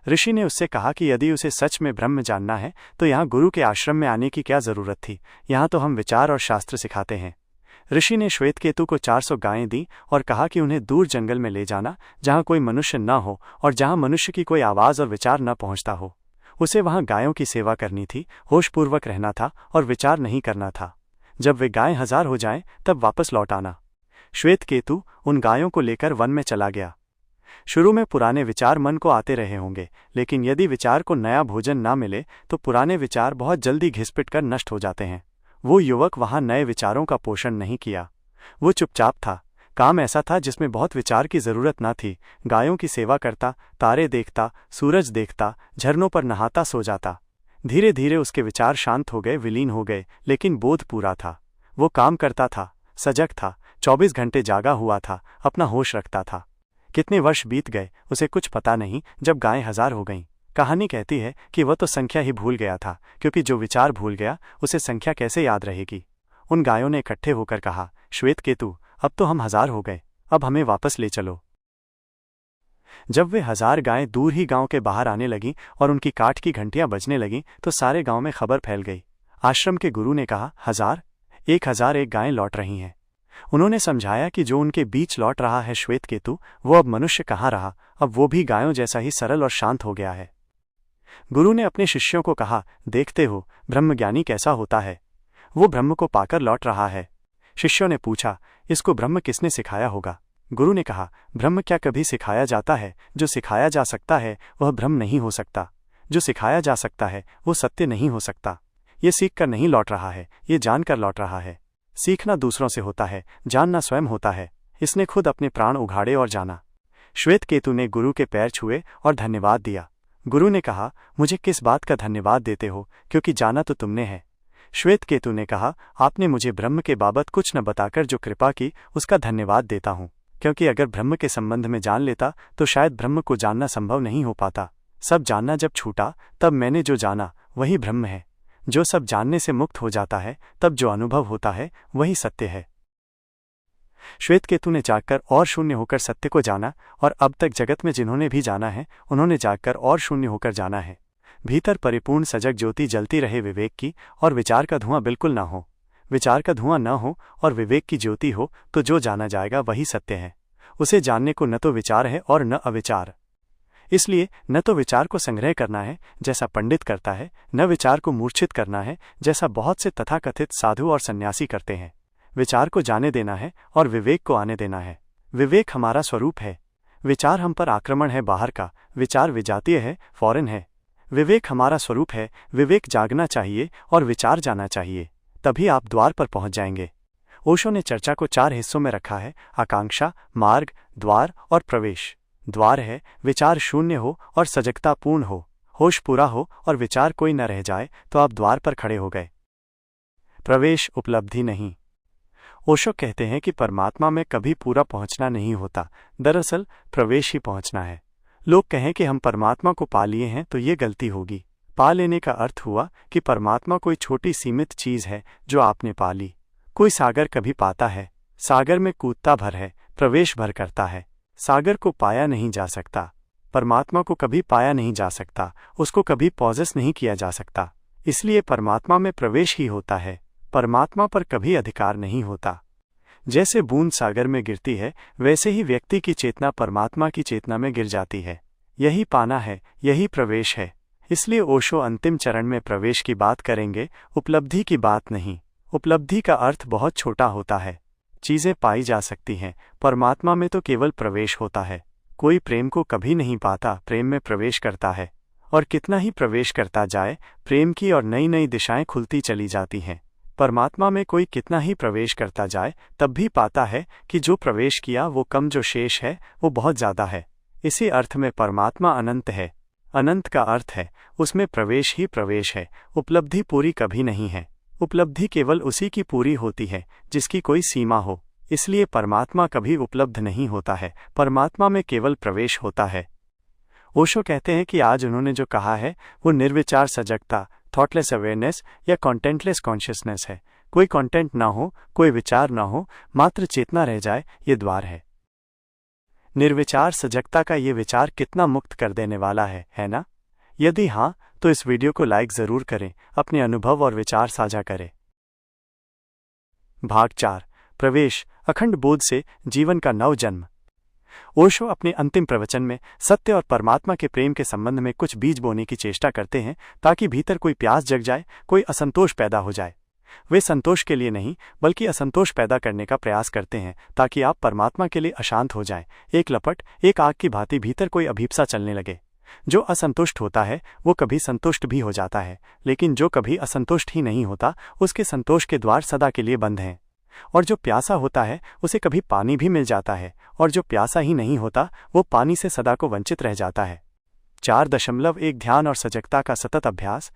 ऋषि ने उससे कहा कि यदि उसे सच में ब्रह्म जानना है तो यहाँ गुरु के आश्रम में आने की क्या जरूरत थी, यहाँ तो हम विचार और शास्त्र सिखाते हैं। ऋषि ने श्वेत केतु को 400 गायें दी और कहा कि उन्हें दूर जंगल में ले जाना, जहाँ कोई मनुष्य न हो और जहाँ मनुष्य की कोई आवाज़ और विचार न पहुँचता हो। उसे वहाँ गायों की सेवा करनी थी, होशपूर्वक रहना था और विचार नहीं करना था। जब वे गायें 1000 हो जाएं तब वापस लौट आना। श्वेत केतु उन गायों को लेकर वन में चला गया। शुरू में पुराने विचार मन को आते रहे होंगे, लेकिन यदि विचार को नया भोजन ना मिले तो पुराने विचार बहुत जल्दी घिसपिट कर नष्ट हो जाते हैं। वो युवक वहां नए विचारों का पोषण नहीं किया। वो चुपचाप था। काम ऐसा था जिसमें बहुत विचार की जरूरत ना थी। गायों की सेवा करता, तारे देखता, सूरज देखता, झरनों पर नहाता, सो जाता। धीरे धीरे उसके विचार शांत हो गए, विलीन हो गए, लेकिन बोध पूरा था। वो काम करता था, सजग था, 24 घंटे जागा हुआ था, अपना होश रखता था। कितने वर्ष बीत गए उसे कुछ पता नहीं। जब गायें 1000 हो गईं, कहानी कहती है कि वह तो संख्या ही भूल गया था, क्योंकि जो विचार भूल गया उसे संख्या कैसे याद रहेगी। उन गायों ने इकट्ठे होकर कहा, श्वेत केतु, अब तो हम 1000 हो गए, अब हमें वापस ले चलो। जब वे 1000 गायें दूर ही गांव के बाहर आने लगीं और उनकी काठ की घंटियां बजने लगीं तो सारे गांव में खबर फैल गई। आश्रम के गुरु ने कहा, 1001 गायें लौट रही हैं। उन्होंने समझाया कि जो उनके बीच लौट रहा है श्वेत केतु, वो अब मनुष्य कहाँ रहा, अब वो भी गायों जैसा ही सरल और शांत हो गया है। गुरु ने अपने शिष्यों को कहा, देखते हो ब्रह्मज्ञानी कैसा होता है, वो ब्रह्म को पाकर लौट रहा है। शिष्यों ने पूछा, इसको ब्रह्म किसने सिखाया होगा? गुरु ने कहा, ब्रह्म क्या कभी सिखाया जाता है? जो सिखाया जा सकता है वह ब्रह्म नहीं हो सकता। जो सिखाया जा सकता है वो सत्य नहीं हो सकता। ये सीख कर नहीं लौट रहा है, ये जानकर लौट रहा है। सीखना दूसरों से होता है, जानना स्वयं होता है। इसने खुद अपने प्राण उघाड़े और जाना। श्वेत केतु ने गुरु के पैर छुए और धन्यवाद दिया। गुरु ने कहा, मुझे किस बात का धन्यवाद देते हो, क्योंकि जाना तो तुमने है। श्वेत केतु ने कहा, आपने मुझे ब्रह्म के बाबत कुछ न बताकर जो कृपा की उसका धन्यवाद देता हूँ, क्योंकि अगर ब्रह्म के संबंध में जान लेता तो शायद ब्रह्म को जानना संभव नहीं हो पाता। सब जानना जब छूटा तब मैंने जो जाना वही ब्रह्म है। जो सब जानने से मुक्त हो जाता है तब जो अनुभव होता है वही सत्य है। श्वेत केतु ने जागकर और शून्य होकर सत्य को जाना, और अब तक जगत में जिन्होंने भी जाना है उन्होंने जागकर और शून्य होकर जाना है। भीतर परिपूर्ण सजग ज्योति जलती रहे विवेक की, और विचार का धुआं बिल्कुल ना हो। विचार का धुआं न हो और विवेक की ज्योति हो तो जो जाना जाएगा वही सत्य है। उसे जानने को न तो विचार है और न अविचार। इसलिए न तो विचार को संग्रह करना है जैसा पंडित करता है, न विचार को मूर्छित करना है जैसा बहुत से तथाकथित साधु और सन्यासी करते हैं। विचार को जाने देना है और विवेक को आने देना है। विवेक हमारा स्वरूप है। विचार हम पर आक्रमण है बाहर का, विचार विजातीय है, फॉरेन है। विवेक हमारा स्वरूप है। विवेक जागना चाहिए और विचार जाना चाहिए, तभी आप द्वार पर पहुंच जाएंगे। ओशो ने चर्चा को 4 हिस्सों में रखा है: आकांक्षा, मार्ग, द्वार और प्रवेश। द्वार है, विचार शून्य हो और सजगता पूर्ण हो, होश पूरा हो और विचार कोई न रह जाए तो आप द्वार पर खड़े हो गए। प्रवेश उपलब्धि नहीं। ओशो कहते हैं कि परमात्मा में कभी पूरा पहुंचना नहीं होता, दरअसल प्रवेश ही पहुंचना है। लोग कहें कि हम परमात्मा को पा लिए हैं तो ये गलती होगी। पा लेने का अर्थ हुआ कि परमात्मा कोई छोटी सीमित चीज है जो आपने पा ली। कोई सागर कभी पाता है, सागर में कूदता भर है, प्रवेश भर करता है। सागर को पाया नहीं जा सकता, परमात्मा को कभी पाया नहीं जा सकता, उसको कभी पॉजेस नहीं किया जा सकता। इसलिए परमात्मा में प्रवेश ही होता है, परमात्मा पर कभी अधिकार नहीं होता। जैसे बूंद सागर में गिरती है, वैसे ही व्यक्ति की चेतना परमात्मा की चेतना में गिर जाती है। यही पाना है, यही प्रवेश है। इसलिए ओशो अंतिम चरण में प्रवेश की बात करेंगे, उपलब्धि की बात नहीं। उपलब्धि का अर्थ बहुत छोटा होता है, चीजें पाई जा सकती हैं, परमात्मा में तो केवल प्रवेश होता है। कोई प्रेम को कभी नहीं पाता, प्रेम में प्रवेश करता है, और कितना ही प्रवेश करता जाए, प्रेम की और नई नई दिशाएं खुलती चली जाती हैं। परमात्मा में कोई कितना ही प्रवेश करता जाए, तब भी पाता है कि जो प्रवेश किया वो कम, जो शेष है वो बहुत ज्यादा है। इसी अर्थ में परमात्मा अनंत है। अनंत का अर्थ है उसमें प्रवेश ही प्रवेश है। उपलब्धि पूरी कभी नहीं है। उपलब्धि केवल उसी की पूरी होती है जिसकी कोई सीमा हो। इसलिए परमात्मा कभी उपलब्ध नहीं होता है, परमात्मा में केवल प्रवेश होता है। ओशो कहते हैं कि आज उन्होंने जो कहा है वो निर्विचार सजगता, थॉटलेस अवेयरनेस या कॉन्टेंटलेस कॉन्शियसनेस है। कोई कॉन्टेंट ना हो, कोई विचार ना हो, मात्र चेतना रह जाए, ये द्वार है। निर्विचार सजगता का ये विचार कितना मुक्त कर देने वाला है ना? यदि हाँ, तो इस वीडियो को लाइक जरूर करें, अपने अनुभव और विचार साझा करें। भाग 4, प्रवेश, अखंड बोध से जीवन का नव जन्म। ओशो अपने अंतिम प्रवचन में सत्य और परमात्मा के प्रेम के संबंध में कुछ बीज बोने की चेष्टा करते हैं ताकि भीतर कोई प्यास जग जाए, कोई असंतोष पैदा हो जाए। वे संतोष के लिए नहीं बल्कि असंतोष पैदा करने का प्रयास करते हैं ताकि आप परमात्मा के लिए अशांत हो जाएं। एक लपट, एक आग की भांति भीतर कोई अभीप्सा चलने लगे। जो असंतुष्ट होता है वो कभी संतुष्ट भी हो जाता है, लेकिन जो कभी असंतुष्ट ही नहीं होता उसके संतोष के द्वार सदा के लिए बंद हैं। और जो प्यासा होता है उसे कभी पानी भी मिल जाता है, और जो प्यासा ही नहीं होता वो पानी से सदा को वंचित रह जाता है। 4.1 ध्यान और सजगता का सतत अभ्यास।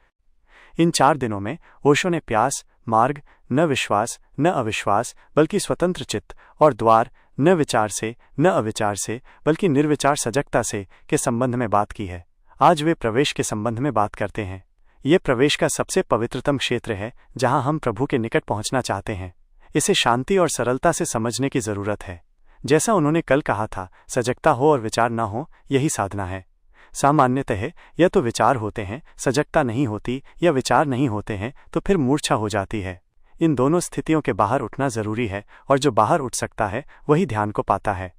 इन 4 दिनों में ओशो ने प्यास, मार्ग, न विश्वास न अविश्वास बल्कि स्वतंत्र चित्त, और द्वार, न विचार से न अविचार से बल्कि निर्विचार सजगता से के संबंध में बात की है। आज वे प्रवेश के संबंध में बात करते हैं। ये प्रवेश का सबसे पवित्रतम क्षेत्र है जहां हम प्रभु के निकट पहुंचना चाहते हैं। इसे शांति और सरलता से समझने की जरूरत है। जैसा उन्होंने कल कहा था, सजगता हो और विचार न हो, यही साधना है। सामान्यतः या तो विचार होते हैं, सजगता नहीं होती, या विचार नहीं होते हैं तो फिर मूर्छा हो जाती है। इन दोनों स्थितियों के बाहर उठना जरूरी है, और जो बाहर उठ सकता है वही ध्यान को पाता है।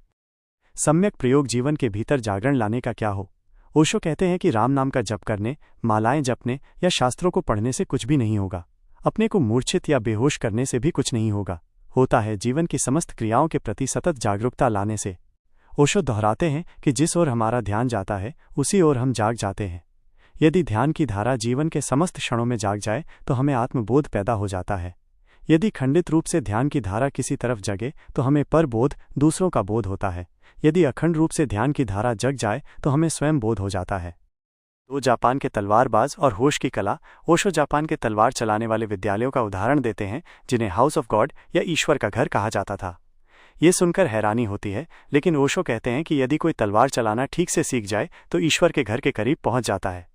सम्यक प्रयोग जीवन के भीतर जागरण लाने का क्या हो? ओशो कहते हैं कि राम नाम का जप करने, मालाएं जपने या शास्त्रों को पढ़ने से कुछ भी नहीं होगा। अपने को मूर्छित या बेहोश करने से भी कुछ नहीं होगा। होता है जीवन की समस्त क्रियाओं के प्रति सतत जागरूकता लाने से। ओशो दोहराते हैं कि जिस ओर हमारा ध्यान जाता है उसी ओर हम जाग जाते हैं। यदि ध्यान की धारा जीवन के समस्त क्षणों में जाग जाए तो हमें आत्मबोध पैदा हो जाता है। यदि खंडित रूप से ध्यान की धारा किसी तरफ जगे तो हमें परबोध, दूसरों का बोध होता है। यदि अखंड रूप से ध्यान की धारा जग जाए तो हमें स्वयं बोध हो जाता है। तो जापान के तलवारबाज और होश की कला। ओशो जापान के तलवार चलाने वाले विद्यालयों का उदाहरण देते हैं जिन्हें हाउस ऑफ गॉड या ईश्वर का घर कहा जाता था। ये सुनकर हैरानी होती है, लेकिन ओशो कहते हैं कि यदि कोई तलवार चलाना ठीक से सीख जाए तो ईश्वर के घर के करीब पहुंच जाता है।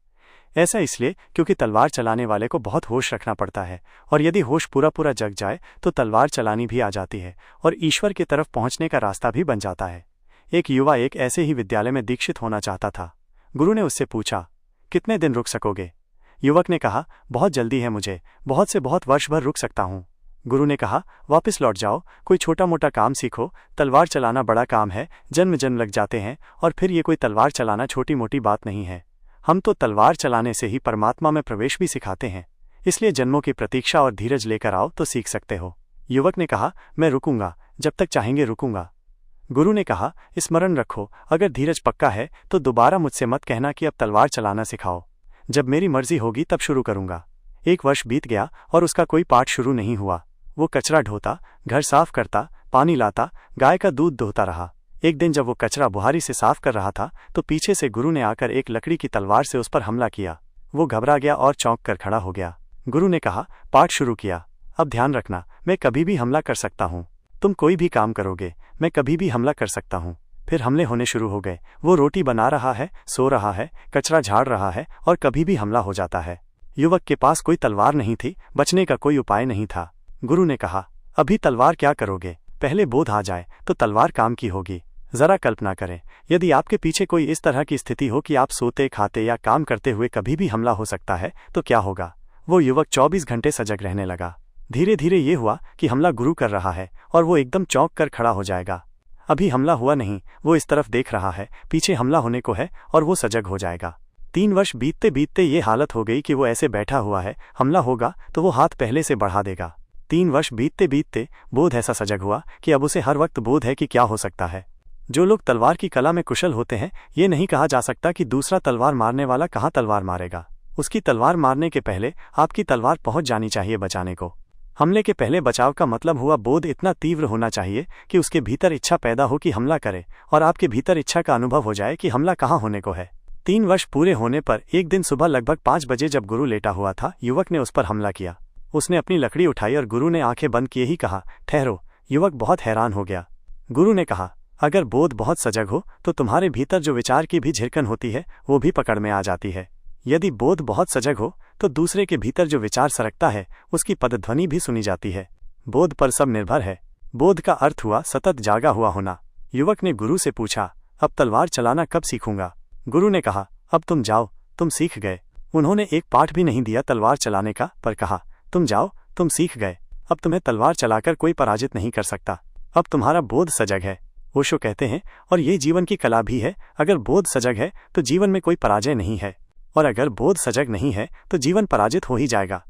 ऐसा इसलिए क्योंकि तलवार चलाने वाले को बहुत होश रखना पड़ता है, और यदि होश पूरा जग जाए तो तलवार चलानी भी आ जाती है और ईश्वर की तरफ पहुंचने का रास्ता भी बन जाता है। एक युवा एक ऐसे ही विद्यालय में दीक्षित होना चाहता था। गुरु ने उससे पूछा, कितने दिन रुक सकोगे? युवक ने कहा, बहुत जल्दी है मुझे, बहुत से बहुत वर्ष भर रुक सकता हूँ। गुरु ने कहा, वापस लौट जाओ, कोई छोटा मोटा काम सीखो। तलवार चलाना बड़ा काम है, जन्म जन्म लग जाते हैं, और फिर ये कोई तलवार चलाना छोटी मोटी बात नहीं है। हम तो तलवार चलाने से ही परमात्मा में प्रवेश भी सिखाते हैं, इसलिए जन्मों की प्रतीक्षा और धीरज लेकर आओ तो सीख सकते हो। युवक ने कहा, मैं रुकूंगा, जब तक चाहेंगे रुकूंगा। गुरु ने कहा, स्मरण रखो, अगर धीरज पक्का है तो दोबारा मुझसे मत कहना कि अब तलवार चलाना सिखाओ। जब मेरी मर्जी होगी तब शुरू करूंगा। 1 वर्ष बीत गया और उसका कोई पाठ शुरू नहीं हुआ। वो कचरा ढोता, घर साफ करता, पानी लाता, गाय का दूध दोहता रहा। एक दिन जब वो कचरा बुहारी से साफ कर रहा था तो पीछे से गुरु ने आकर एक लकड़ी की तलवार से उस पर हमला किया। वो घबरा गया और चौंक कर खड़ा हो गया। गुरु ने कहा, पाठ शुरू किया, अब ध्यान रखना, मैं कभी भी हमला कर सकता हूँ। तुम कोई भी काम करोगे, मैं कभी भी हमला कर सकता हूँ। फिर हमले होने शुरू हो गए। वो रोटी बना रहा है, सो रहा है, कचरा झाड़ रहा है और कभी भी हमला हो जाता है। युवक के पास कोई तलवार नहीं थी, बचने का कोई उपाय नहीं था। गुरु ने कहा, अभी तलवार क्या करोगे, पहले बोध आ जाए तो तलवार काम की होगी। जरा कल्पना करें, यदि आपके पीछे कोई इस तरह की स्थिति हो कि आप सोते, खाते या काम करते हुए कभी भी हमला हो सकता है तो क्या होगा। वो युवक 24 घंटे सजग रहने लगा। धीरे धीरे ये हुआ कि हमला गुरु कर रहा है और वो एकदम चौंक कर खड़ा हो जाएगा। अभी हमला हुआ नहीं, वो इस तरफ देख रहा है, पीछे हमला होने को है और वो सजग हो जाएगा। 3 वर्ष बीतते बीतते ये हालत हो गई कि वो ऐसे बैठा हुआ है, हमला होगा तो वो हाथ पहले से बढ़ा देगा। 3 वर्ष बीतते बीतते बोध ऐसा सजग हुआ कि अब उसे हर वक्त बोध है कि क्या हो सकता है। जो लोग तलवार की कला में कुशल होते हैं, ये नहीं कहा जा सकता कि दूसरा तलवार मारने वाला कहाँ तलवार मारेगा। उसकी तलवार मारने के पहले आपकी तलवार पहुंच जानी चाहिए बचाने को। हमले के पहले बचाव का मतलब हुआ बोध इतना तीव्र होना चाहिए कि उसके भीतर इच्छा पैदा हो कि हमला करे और आपके भीतर इच्छा का अनुभव हो जाए कि हमला कहाँ होने को है। 3 वर्ष पूरे होने पर एक दिन सुबह लगभग 5 बजे जब गुरु लेटा हुआ था, युवक ने उस पर हमला किया। उसने अपनी लकड़ी उठाई और गुरु ने आंखें बंद किए ही कहा, ठहरो। युवक बहुत हैरान हो गया। गुरु ने कहा, अगर बोध बहुत सजग हो तो तुम्हारे भीतर जो विचार की भी झिरकन होती है वो भी पकड़ में आ जाती है। यदि बोध बहुत सजग हो तो दूसरे के भीतर जो विचार सरकता है उसकी पदध्वनि भी सुनी जाती है। बोध पर सब निर्भर है। बोध का अर्थ हुआ सतत जागा हुआ होना। युवक ने गुरु से पूछा, अब तलवार चलाना कब सीखूंगा। गुरु ने कहा, अब तुम जाओ, तुम सीख गए। उन्होंने एक पाठ भी नहीं दिया तलवार चलाने का, पर कहा, तुम जाओ, तुम सीख गए। अब तुम्हें तलवार चलाकर कोई पराजित नहीं कर सकता। अब तुम्हारा बोध सजग है। ओशो कहते हैं, और ये जीवन की कला भी है, अगर बोध सजग है तो जीवन में कोई पराजय नहीं है, और अगर बोध सजग नहीं है तो जीवन पराजित हो ही जाएगा।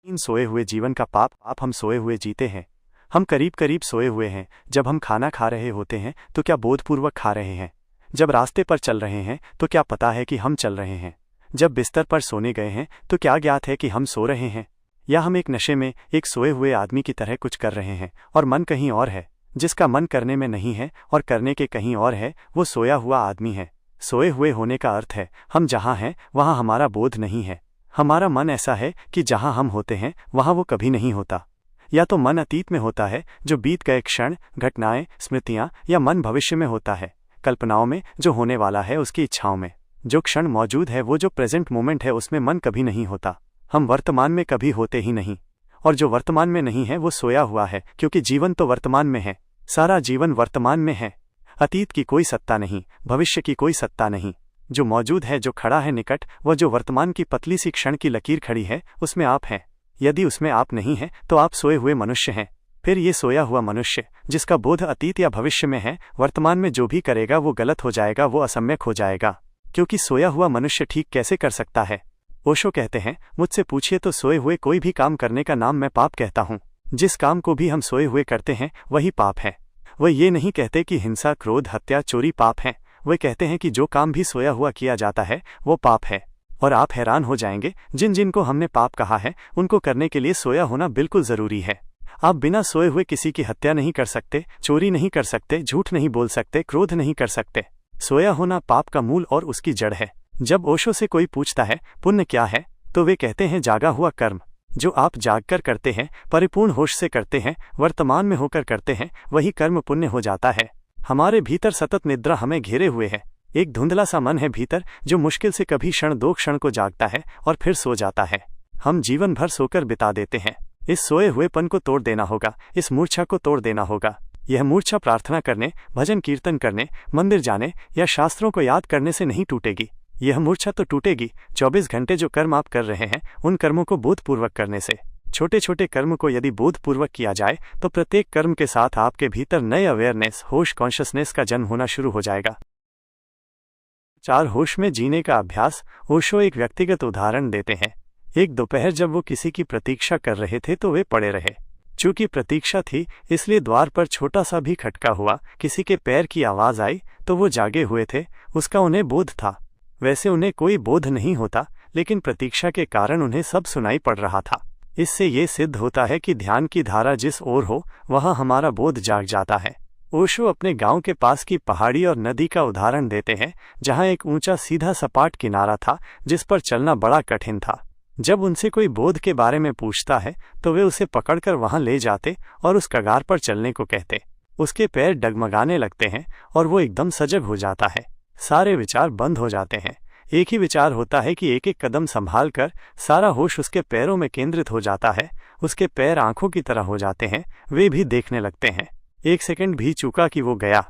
इन सोए हुए जीवन का पाप हम सोए हुए जीते हैं। हम करीब करीब सोए हुए हैं। जब हम खाना खा रहे होते हैं तो क्या बोधपूर्वक खा रहे हैं। जब रास्ते पर चल रहे हैं तो क्या पता है कि हम चल रहे हैं। जब बिस्तर पर सोने गए हैं तो क्या ज्ञात है कि हम सो रहे हैं, या हम एक नशे में एक सोए हुए आदमी की तरह कुछ कर रहे हैं और मन कहीं और है। जिसका मन करने में नहीं है और करने के कहीं और है, वो सोया हुआ आदमी है। सोए हुए होने का अर्थ है हम जहाँ हैं वहाँ हमारा बोध नहीं है। हमारा मन ऐसा है कि जहाँ हम होते हैं वहाँ वो कभी नहीं होता। या तो मन अतीत में होता है, जो बीत गए क्षण, घटनाएं, स्मृतियाँ, या मन भविष्य में होता है, कल्पनाओं में, जो होने वाला है उसकी इच्छाओं में। जो क्षण मौजूद है, वो जो प्रेजेंट मोमेंट है, उसमें मन कभी नहीं होता। हम वर्तमान में कभी होते ही नहीं, और जो वर्तमान में नहीं है वो सोया हुआ है, क्योंकि जीवन तो वर्तमान में है। सारा जीवन वर्तमान में है। अतीत की कोई सत्ता नहीं, भविष्य की कोई सत्ता नहीं। जो मौजूद है, जो खड़ा है निकट, वह जो वर्तमान की पतली सी क्षण की लकीर खड़ी है, उसमें आप हैं। यदि उसमें आप नहीं हैं तो आप सोए हुए मनुष्य हैं। फिर ये सोया हुआ मनुष्य, जिसका बोध अतीत या भविष्य में है, वर्तमान में जो भी करेगा वो गलत हो जाएगा, वो असम्यक हो जाएगा। क्योंकि सोया हुआ मनुष्य ठीक कैसे कर सकता है। ओशो कहते हैं, मुझसे पूछिए तो सोए हुए कोई भी काम करने का नाम मैं पाप कहता हूँ। जिस काम को भी हम सोए हुए करते हैं वही पाप है। वह ये नहीं कहते कि हिंसा, क्रोध, हत्या, चोरी पाप हैं। वे कहते हैं कि जो काम भी सोया हुआ किया जाता है वो पाप है। और आप हैरान हो जाएंगे, जिन जिनको हमने पाप कहा है उनको करने के लिए सोया होना बिल्कुल जरूरी है। आप बिना सोए हुए किसी की हत्या नहीं कर सकते, चोरी नहीं कर सकते, झूठ नहीं बोल सकते, क्रोध नहीं कर सकते। सोया होना पाप का मूल और उसकी जड़ है। जब ओशो से कोई पूछता है पुण्य क्या है, तो वे कहते हैं जागा हुआ कर्म। जो आप जागकर करते हैं, परिपूर्ण होश से करते हैं, वर्तमान में होकर करते हैं, वही कर्म पुण्य हो जाता है। हमारे भीतर सतत निद्रा हमें घेरे हुए है। एक धुंधला सा मन है भीतर, जो मुश्किल से कभी क्षण 2 क्षण को जागता है और फिर सो जाता है। हम जीवन भर सोकर बिता देते हैं। इस सोए हुएपन को तोड़ देना होगा, इस मूर्छा को तोड़ देना होगा। यह मूर्छा प्रार्थना करने, भजन कीर्तन करने, मंदिर जाने या शास्त्रों को याद करने से नहीं टूटेगी। यह मूर्छा तो टूटेगी 24 घंटे जो कर्म आप कर रहे हैं उन कर्मों को बोधपूर्वक करने से। छोटे छोटे कर्म को यदि बोधपूर्वक किया जाए तो प्रत्येक कर्म के साथ आपके भीतर नए अवेयरनेस, होश, कॉन्शियसनेस का जन्म होना शुरू हो जाएगा। 4 होश में जीने का अभ्यास। ओशो एक व्यक्तिगत उदाहरण देते हैं। एक दोपहर जब वो किसी की प्रतीक्षा कर रहे थे तो वे पड़े रहे। चूंकि प्रतीक्षा थी इसलिए द्वार पर छोटा सा भी खटका हुआ, किसी के पैर की आवाज आई तो वो जागे हुए थे। उसका उन्हें बोध था। वैसे उन्हें कोई बोध नहीं होता, लेकिन प्रतीक्षा के कारण उन्हें सब सुनाई पड़ रहा था। इससे ये सिद्ध होता है कि ध्यान की धारा जिस ओर हो वहाँ हमारा बोध जाग जाता है। ओशो अपने गांव के पास की पहाड़ी और नदी का उदाहरण देते हैं, जहां एक ऊंचा सीधा सपाट किनारा था जिस पर चलना बड़ा कठिन था। जब उनसे कोई बोध के बारे में पूछता है तो वे उसे पकड़कर वहां ले जाते और उस कगार पर चलने को कहते। उसके पैर डगमगाने लगते हैं और वो एकदम सजग हो जाता है। सारे विचार बंद हो जाते हैं। एक ही विचार होता है कि एक एक कदम संभाल कर सारा होश उसके पैरों में केंद्रित हो जाता है। उसके पैर आंखों की तरह हो जाते हैं, वे भी देखने लगते हैं। 1 सेकंड भी चूका कि वो गया।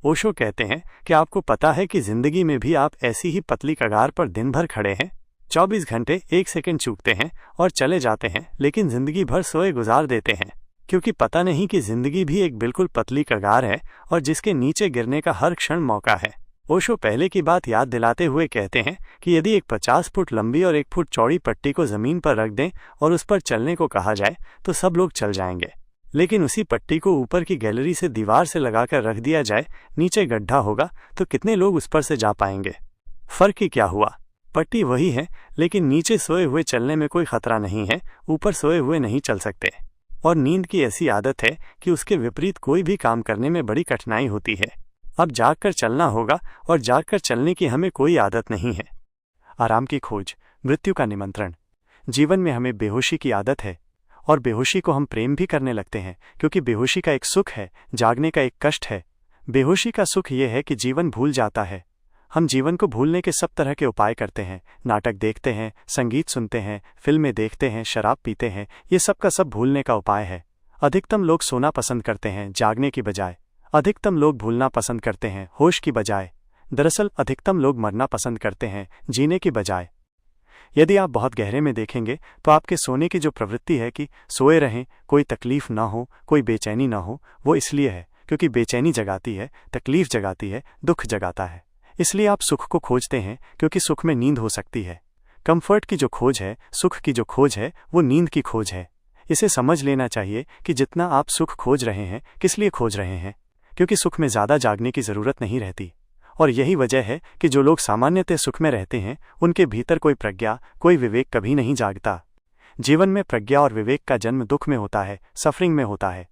ओशो कहते हैं कि आपको पता है कि जिंदगी में भी आप ऐसी ही पतली कगार पर दिन भर खड़े हैं। 24 घंटे 1 सेकंड चूकते हैं और चले जाते हैं, लेकिन जिंदगी भर सोए गुजार देते हैं, क्योंकि पता नहीं कि जिंदगी भी एक बिल्कुल पतली कगार है और जिसके नीचे गिरने का हर क्षण मौका है। ओशो पहले की बात याद दिलाते हुए कहते हैं कि यदि एक 50 फुट लंबी और 1 फुट चौड़ी पट्टी को जमीन पर रख दें और उस पर चलने को कहा जाए तो सब लोग चल जाएंगे, लेकिन उसी पट्टी को ऊपर की गैलरी से दीवार से लगाकर रख दिया जाए, नीचे गड्ढा होगा तो कितने लोग उस पर से जा पाएंगे? फर्क ही क्या हुआ? पट्टी वही है, लेकिन नीचे सोए हुए चलने में कोई खतरा नहीं है, ऊपर सोए हुए नहीं चल सकते। और नींद की ऐसी आदत है कि उसके विपरीत कोई भी काम करने में बड़ी कठिनाई होती है। अब जागकर चलना होगा और जागकर चलने की हमें कोई आदत नहीं है। आराम की खोज, मृत्यु का निमंत्रण। जीवन में हमें बेहोशी की आदत है और बेहोशी को हम प्रेम भी करने लगते हैं, क्योंकि बेहोशी का एक सुख है, जागने का एक कष्ट है। बेहोशी का सुख ये है कि जीवन भूल जाता है। हम जीवन को भूलने के सब तरह के उपाय करते हैं, नाटक देखते हैं, संगीत सुनते हैं, फिल्में देखते हैं, शराब पीते हैं, ये सब का सब भूलने का उपाय है। अधिकतम लोग सोना पसंद करते हैं जागने की बजाय। अधिकतम लोग भूलना पसंद करते हैं होश की बजाय। दरअसल अधिकतम लोग मरना पसंद करते हैं जीने की बजाय। यदि आप बहुत गहरे में देखेंगे तो आपके सोने की जो प्रवृत्ति है कि सोए रहें, कोई तकलीफ ना हो, कोई बेचैनी ना हो, वो इसलिए है क्योंकि बेचैनी जगाती है, तकलीफ जगाती है, दुख जगाता है। इसलिए आप सुख को खोजते हैं क्योंकि सुख में नींद हो सकती है। कंफर्ट की जो खोज है, सुख की जो खोज है, वो नींद की खोज है। इसे समझ लेना चाहिए कि जितना आप सुख खोज रहे हैं, किस लिए खोज रहे हैं, क्योंकि सुख में ज़्यादा जागने की ज़रूरत नहीं रहती। और यही वजह है कि जो लोग सामान्यतः सुख में रहते हैं उनके भीतर कोई प्रज्ञा, कोई विवेक कभी नहीं जागता। जीवन में प्रज्ञा और विवेक का जन्म दुख में होता है, सफरिंग में होता है।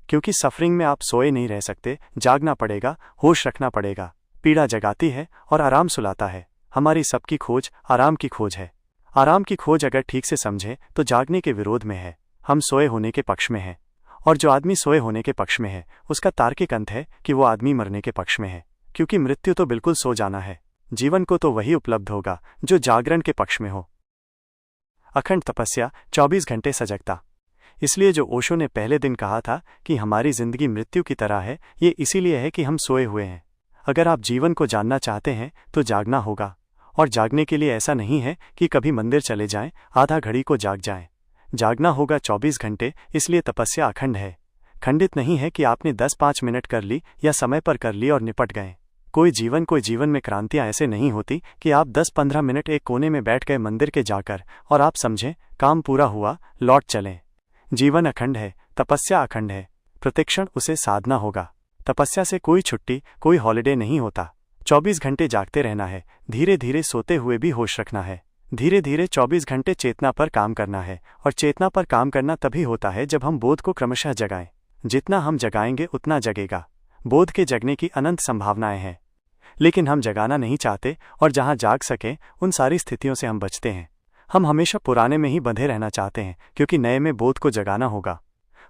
क्योंकि सफरिंग में आप सोए नहीं रह सकते, जागना पड़ेगा, होश रखना पड़ेगा। पीड़ा जगाती है और आराम सुलाता है। हमारी सबकी खोज आराम की खोज है। आराम की खोज अगर ठीक से समझें तो जागने के विरोध में है। हम सोए होने के पक्ष में हैं, और जो आदमी सोए होने के पक्ष में है उसका तार्किक अंत है कि वो आदमी मरने के पक्ष में है, क्योंकि मृत्यु तो बिल्कुल सो जाना है। जीवन को तो वही उपलब्ध होगा जो जागरण के पक्ष में हो। अखंड तपस्या, 24 घंटे सजगता। इसलिए जो ओशो ने पहले दिन कहा था कि हमारी जिंदगी मृत्यु की तरह है, ये इसीलिए है कि हम सोए हुए हैं। अगर आप जीवन को जानना चाहते हैं तो जागना होगा, और जागने के लिए ऐसा नहीं है कि कभी मंदिर चले जाएं, आधा घड़ी को जाग जाएं। जागना होगा 24 घंटे, इसलिए तपस्या अखंड है। खंडित नहीं है कि आपने 10-5 मिनट कर ली या समय पर कर ली और निपट गए। कोई जीवन में क्रांतियां ऐसे नहीं होती कि आप 10-15 मिनट एक कोने में बैठ गए मंदिर के जाकर और आप समझें काम पूरा हुआ, लौट चलें। जीवन अखंड है, तपस्या अखंड है। प्रतिक्षण उसे साधना होगा। तपस्या से कोई छुट्टी, कोई हॉलिडे नहीं होता। 24 घंटे जागते रहना है, धीरे धीरे सोते हुए भी होश रखना है। धीरे धीरे 24 घंटे चेतना पर काम करना है, और चेतना पर काम करना तभी होता है जब हम बोध को क्रमशः जगाएं। जितना हम जगाएंगे उतना जगेगा। बोध के जगने की अनंत संभावनाएं हैं, लेकिन हम जगाना नहीं चाहते, और जहां जाग सकें उन सारी स्थितियों से हम बचते हैं। हम हमेशा पुराने में ही बंधे रहना चाहते हैं, क्योंकि नए में बोध को जगाना होगा।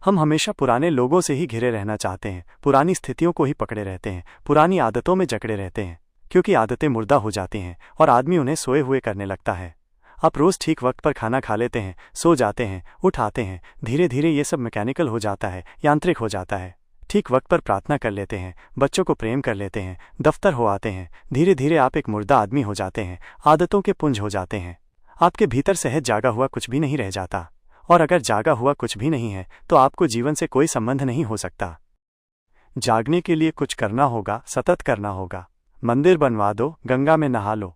हम हमेशा पुराने लोगों से ही घिरे रहना चाहते हैं, पुरानी स्थितियों को ही पकड़े रहते हैं, पुरानी आदतों में जकड़े रहते हैं, क्योंकि आदतें मुर्दा हो जाती हैं और आदमी उन्हें सोए हुए करने लगता है। आप रोज़ ठीक वक्त पर खाना खा लेते हैं, सो जाते हैं, उठ आते हैं, धीरे धीरे ये सब मैकेनिकल हो जाता है, यांत्रिक हो जाता है। ठीक वक्त पर प्रार्थना कर लेते हैं, बच्चों को प्रेम कर लेते हैं, दफ्तर हो आते हैं, धीरे धीरे आप एक मुर्दा आदमी हो जाते हैं, आदतों के पुंज हो जाते हैं। आपके भीतर सहज जागा हुआ कुछ भी नहीं रह जाता, और अगर जागा हुआ कुछ भी नहीं है तो आपको जीवन से कोई संबंध नहीं हो सकता। जागने के लिए कुछ करना होगा, सतत करना होगा। मंदिर बनवा दो, गंगा में नहा लो,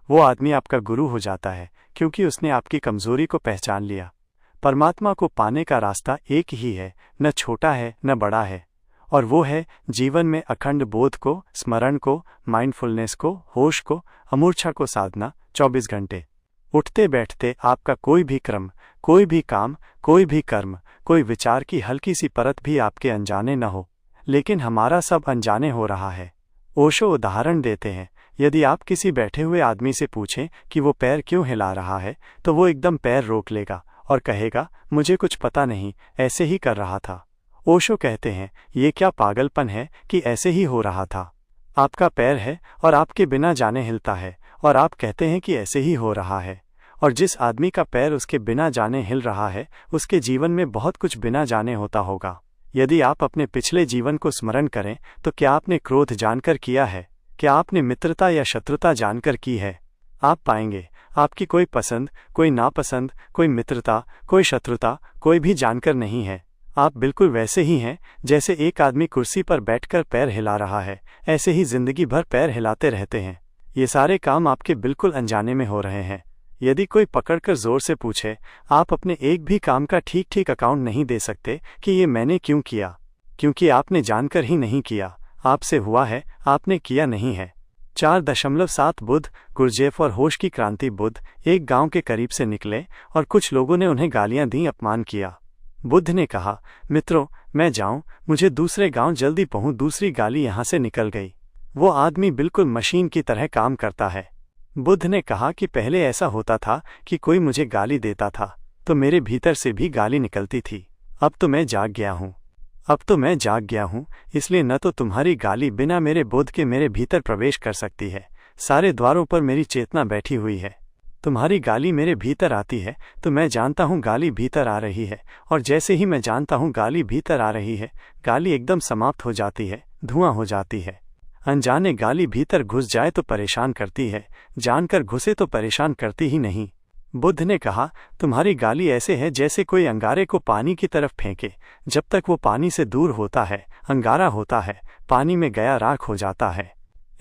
वो आदमी आपका गुरु हो जाता है, क्योंकि उसने आपकी कमजोरी को पहचान लिया। परमात्मा को पाने का रास्ता एक ही है, न छोटा है न बड़ा है, और वो है जीवन में अखंड बोध को, स्मरण को, माइंडफुलनेस को, होश को, अमूर्छा को साधना 24 घंटे। उठते बैठते आपका कोई भी क्रम, कोई भी काम, कोई भी कर्म, कोई विचार की हल्की सी परत भी आपके अनजाने न हो। लेकिन हमारा सब अनजाने हो रहा है। ओशो उदाहरण देते हैं, यदि आप किसी बैठे हुए आदमी से पूछें कि वो पैर क्यों हिला रहा है, तो वो एकदम पैर रोक लेगा और कहेगा, मुझे कुछ पता नहीं, ऐसे ही कर रहा था। ओशो कहते हैं, ये क्या पागलपन है कि ऐसे ही हो रहा था। आपका पैर है और आपके बिना जाने हिलता है और आप कहते हैं कि ऐसे ही हो रहा है। और जिस आदमी का पैर उसके बिना जाने हिल रहा है, उसके जीवन में बहुत कुछ बिना जाने होता होगा। यदि आप अपने पिछले जीवन को स्मरण करें, तो क्या आपने क्रोध जानकर किया है? क्या आपने मित्रता या शत्रुता जानकर की है? आप पाएंगे आपकी कोई पसंद, कोई नापसंद, कोई मित्रता, कोई शत्रुता, कोई भी जानकर नहीं है। आप बिल्कुल वैसे ही हैं जैसे एक आदमी कुर्सी पर बैठकर पैर हिला रहा है, ऐसे ही जिंदगी भर पैर हिलाते रहते हैं। ये सारे काम आपके बिल्कुल अनजाने में हो रहे हैं। यदि कोई पकड़कर जोर से पूछे, आप अपने एक भी काम का ठीक ठीक अकाउंट नहीं दे सकते कि ये मैंने क्यों किया, क्योंकि आपने जानकर ही नहीं किया। आपसे हुआ है, आपने किया नहीं है। 4.7 बुध गुरजेफ और होश की क्रांति बुध एक गांव के करीब से निकले और कुछ लोगों ने उन्हें गालियां दी, अपमान किया। बुद्ध ने कहा, मित्रों, मैं जाऊं, मुझे दूसरे गांव जल्दी पहुंच। दूसरी गाली यहां से निकल गई। वो आदमी बिल्कुल मशीन की तरह काम करता है। बुद्ध ने कहा कि पहले ऐसा होता था कि कोई मुझे गाली देता था तो मेरे भीतर से भी गाली निकलती थी। अब तो मैं जाग गया हूँ, इसलिए न तो तुम्हारी गाली बिना मेरे बोध के मेरे भीतर प्रवेश कर सकती है। सारे द्वारों पर मेरी चेतना बैठी हुई है। तुम्हारी गाली मेरे भीतर आती है तो मैं जानता हूँ गाली भीतर आ रही है, और जैसे ही मैं जानता हूँ गाली भीतर आ रही है, गाली एकदम समाप्त हो जाती है, धुआं हो जाती है। अनजाने गाली भीतर घुस जाए तो परेशान करती है, जानकर घुसे तो परेशान करती ही नहीं। बुद्ध ने कहा, तुम्हारी गाली ऐसे है जैसे कोई अंगारे को पानी की तरफ फेंके। जब तक वो पानी से दूर होता है, अंगारा होता है, पानी में गया राख हो जाता है।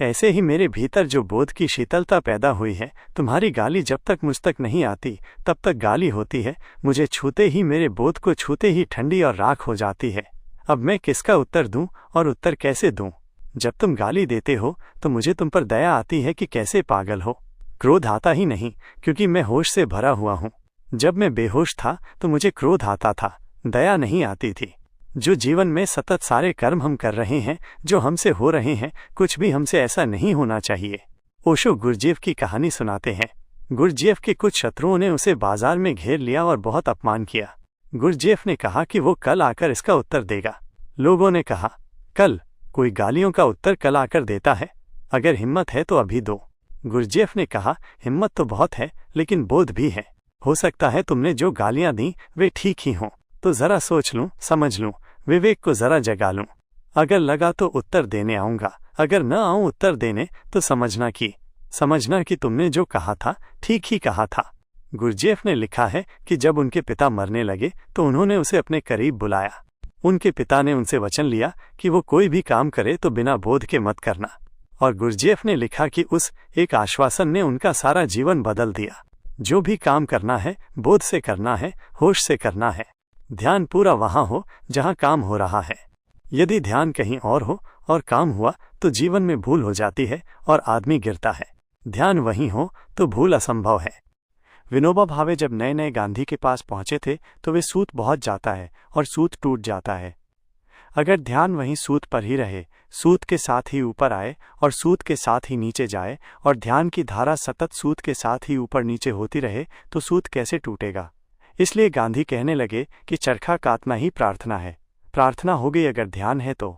ऐसे ही मेरे भीतर जो बोध की शीतलता पैदा हुई है, तुम्हारी गाली जब तक मुझ तक नहीं आती तब तक गाली होती है। मुझे छूते ही, मेरे बोध को छूते ही ठंडी और राख हो जाती है। अब मैं किसका उत्तर दूं और उत्तर कैसे दूं? जब तुम गाली देते हो तो मुझे तुम पर दया आती है कि कैसे पागल हो। क्रोध आता ही नहीं, क्योंकि मैं होश से भरा हुआ हूँ। जब मैं बेहोश था तो मुझे क्रोध आता था, दया नहीं आती थी। जो जीवन में सतत सारे कर्म हम कर रहे हैं, जो हमसे हो रहे हैं, कुछ भी हमसे ऐसा नहीं होना चाहिए। ओशो गुरजेफ की कहानी सुनाते हैं। गुरजेफ के कुछ शत्रुओं ने उसे बाजार में घेर लिया और बहुत अपमान किया। गुरजेफ ने कहा कि वो कल आकर इसका उत्तर देगा। लोगों ने कहा, कल? कोई गालियों का उत्तर कल आकर देता है? अगर हिम्मत है तो अभी दो। गुरजेफ ने कहा, हिम्मत तो बहुत है, लेकिन बोध भी है। हो सकता है तुमने जो गालियां दी वे ठीक ही हों, तो जरा सोच लूं, समझ लूं, विवेक को जरा जगा लूं। अगर लगा तो उत्तर देने आऊंगा, अगर न आऊं उत्तर देने तो समझना कि तुमने जो कहा था ठीक ही कहा था। गुरजेफ ने लिखा है कि जब उनके पिता मरने लगे तो उन्होंने उसे अपने करीब बुलाया। उनके पिता ने उनसे वचन लिया कि वो कोई भी काम करे तो बिना बोध के मत करना, और गुरजेफ ने लिखा कि उस एक आश्वासन ने उनका सारा जीवन बदल दिया। जो भी काम करना है, बोध से करना है, होश से करना है। ध्यान पूरा वहां हो जहां काम हो रहा है। यदि ध्यान कहीं और हो और काम हुआ तो जीवन में भूल हो जाती है और आदमी गिरता है। ध्यान वहीं हो तो भूल असंभव है। विनोबा भावे जब नए नए गांधी के पास पहुंचे थे तो वे सूत बहुत जाता है और सूत टूट जाता है। अगर ध्यान वहीं सूत पर ही रहे, सूत के साथ ही ऊपर आए और सूत के साथ ही नीचे जाए, और ध्यान की धारा सतत सूत के साथ ही ऊपर नीचे होती रहे, तो सूत कैसे टूटेगा? इसलिए गांधी कहने लगे कि चरखा काटना ही प्रार्थना है। प्रार्थना हो गई अगर ध्यान है तो।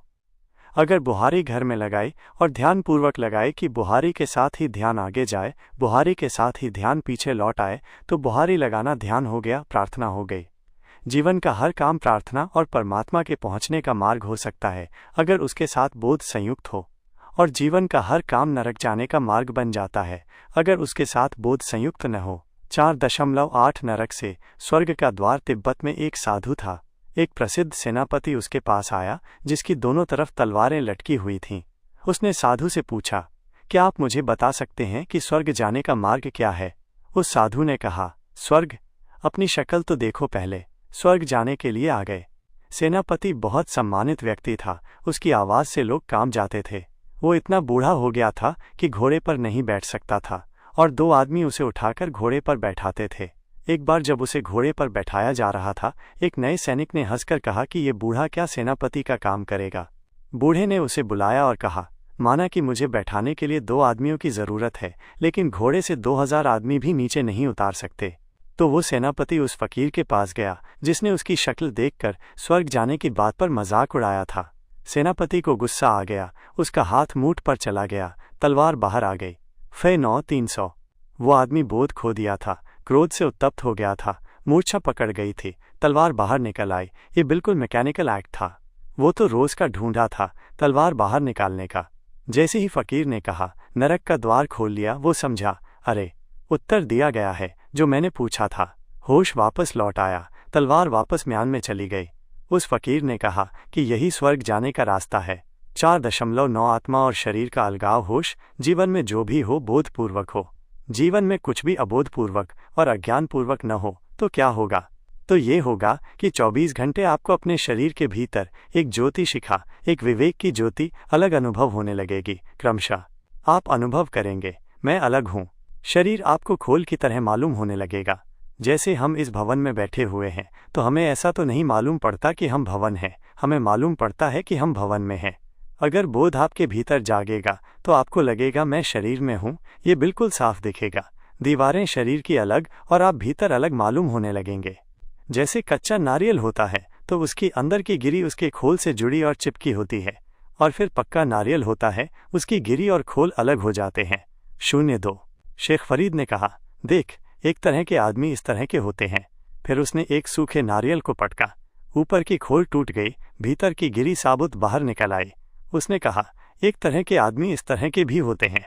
अगर बुहारी घर में लगाए और ध्यान पूर्वक लगाए कि बुहारी के साथ ही ध्यान आगे जाए, बुहारी के साथ ही ध्यान पीछे लौट आए, तो बुहारी लगाना ध्यान हो गया, प्रार्थना हो गई। जीवन का हर काम प्रार्थना और परमात्मा के पहुंचने का मार्ग हो सकता है अगर उसके साथ बोध संयुक्त हो, और जीवन का हर काम नरक जाने का मार्ग बन जाता है अगर उसके साथ बोध संयुक्त न हो। 4.8 नरक से स्वर्ग का द्वार। तिब्बत में एक साधु था। एक प्रसिद्ध सेनापति उसके पास आया जिसकी दोनों तरफ तलवारें लटकी हुई थीं। उसने साधु से पूछा, क्या आप मुझे बता सकते हैं कि स्वर्ग जाने का मार्ग क्या है? उस साधु ने कहा, स्वर्ग? अपनी शक्ल तो देखो पहले। स्वर्ग जाने के लिए आ गए। सेनापति बहुत सम्मानित व्यक्ति था। उसकी आवाज से लोग कांप जाते थे। वो इतना बूढ़ा हो गया था कि घोड़े पर नहीं बैठ सकता था, और 2 आदमी उसे उठाकर घोड़े पर बैठाते थे। एक बार जब उसे घोड़े पर बैठाया जा रहा था, एक नए सैनिक ने हंसकर कहा कि ये बूढ़ा क्या सेनापति का काम करेगा? बूढ़े ने उसे बुलाया और कहा, माना कि मुझे बैठाने के लिए 2 आदमियों की ज़रूरत है, लेकिन घोड़े से 2000 आदमी भी नीचे नहीं उतार सकते। तो वो सेनापति उस फकीर के पास गया जिसने उसकी शक्ल देखकर स्वर्ग जाने की बात पर मजाक उड़ाया था। सेनापति को गुस्सा आ गया, उसका हाथ मूठ पर चला गया, तलवार बाहर आ गई। फे 9-300। वो आदमी बोध खो दिया था, क्रोध से उत्तप्त हो गया था, मूर्छा पकड़ गई थी, तलवार बाहर निकल आई। ये बिल्कुल मैकेनिकल एक्ट था। वो तो रोज का ढूंढा था तलवार बाहर निकालने का। जैसे ही फकीर ने कहा, नरक का द्वार खोल लिया, वो समझा, अरे उत्तर दिया गया है जो मैंने पूछा था। होश वापस लौट आया, तलवार वापस म्यान में चली गई। उस फकीर ने कहा कि यही स्वर्ग जाने का रास्ता है। 4.9 आत्मा और शरीर का अलगाव। होश जीवन में जो भी हो बोधपूर्वक हो। जीवन में कुछ भी अबोधपूर्वक और अज्ञानपूर्वक न हो तो क्या होगा? तो ये होगा कि 24 घंटे आपको अपने शरीर के भीतर एक ज्योति शिखा, एक विवेक की ज्योति अलग अनुभव होने लगेगी। क्रमशः आप अनुभव करेंगे, मैं अलग हूँ। शरीर आपको खोल की तरह मालूम होने लगेगा। जैसे हम इस भवन में बैठे हुए हैं तो हमें ऐसा तो नहीं मालूम पड़ता कि हम भवन हैं, हमें मालूम पड़ता है कि हम भवन में हैं। अगर बोध आपके भीतर जागेगा तो आपको लगेगा मैं शरीर में हूँ, ये बिल्कुल साफ दिखेगा। दीवारें शरीर की अलग और आप भीतर अलग मालूम होने लगेंगे। जैसे कच्चा नारियल होता है तो उसकी अंदर की गिरी उसके खोल से जुड़ी और चिपकी होती है, और फिर पक्का नारियल होता है, उसकी गिरी और खोल अलग हो जाते हैं। 02। शेख फरीद ने कहा, देख, एक तरह के आदमी इस तरह के होते हैं। फिर उसने एक सूखे नारियल को पटका, ऊपर की खोल टूट गई, भीतर की गिरी साबुत बाहर निकल आई। उसने कहा, एक तरह के आदमी इस तरह के भी होते हैं।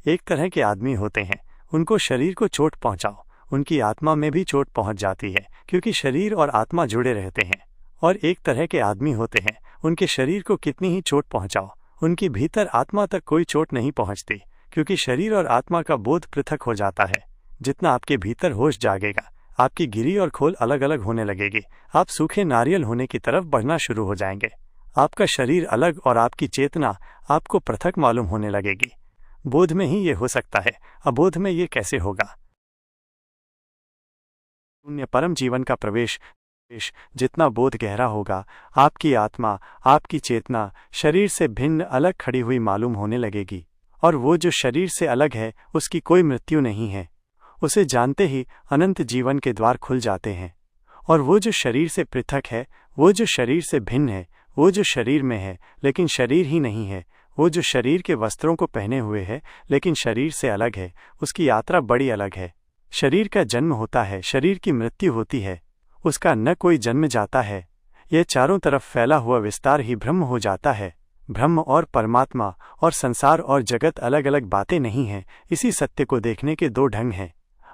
एक तरह के आदमी होते हैं, उनको शरीर को चोट पहुंचाओ, उनकी आत्मा में भी चोट पहुंच जाती है, क्योंकि शरीर और आत्मा जुड़े रहते हैं। और एक तरह के आदमी होते हैं, उनके शरीर को कितनी ही चोट पहुंचाओ, उनकी भीतर आत्मा तक कोई चोट नहीं पहुंचती, क्योंकि शरीर और आत्मा का बोध पृथक हो जाता है। जितना आपके भीतर होश जागेगा, आपकी गिरी और खोल अलग अलग होने लगेगी। आप सूखे नारियल होने की तरफ बढ़ना शुरू हो जाएंगे। आपका शरीर अलग और आपकी चेतना आपको पृथक मालूम होने लगेगी। बोध में ही ये हो सकता है, अबोध में ये कैसे होगा? शून्य परम जीवन का प्रवेश। जितना बोध गहरा होगा, आपकी आत्मा, आपकी चेतना शरीर से भिन्न अलग खड़ी हुई मालूम होने लगेगी। और वो जो शरीर से अलग है, उसकी कोई मृत्यु नहीं है। उसे जानते ही अनंत जीवन के द्वार खुल जाते हैं। और वो जो शरीर से पृथक है, वो जो शरीर से भिन्न है, वो जो शरीर में है लेकिन शरीर ही नहीं है, वो जो शरीर के वस्त्रों को पहने हुए है लेकिन शरीर से अलग है, उसकी यात्रा बड़ी अलग है। शरीर का जन्म होता है, शरीर की मृत्यु होती है, उसका न कोई जन्म जाता है। यह चारों तरफ फैला हुआ विस्तार ही ब्रह्म हो जाता है। ब्रह्म और परमात्मा और संसार और जगत अलग अलग बातें नहीं हैं। इसी सत्य को देखने के 2 ढंग हैं।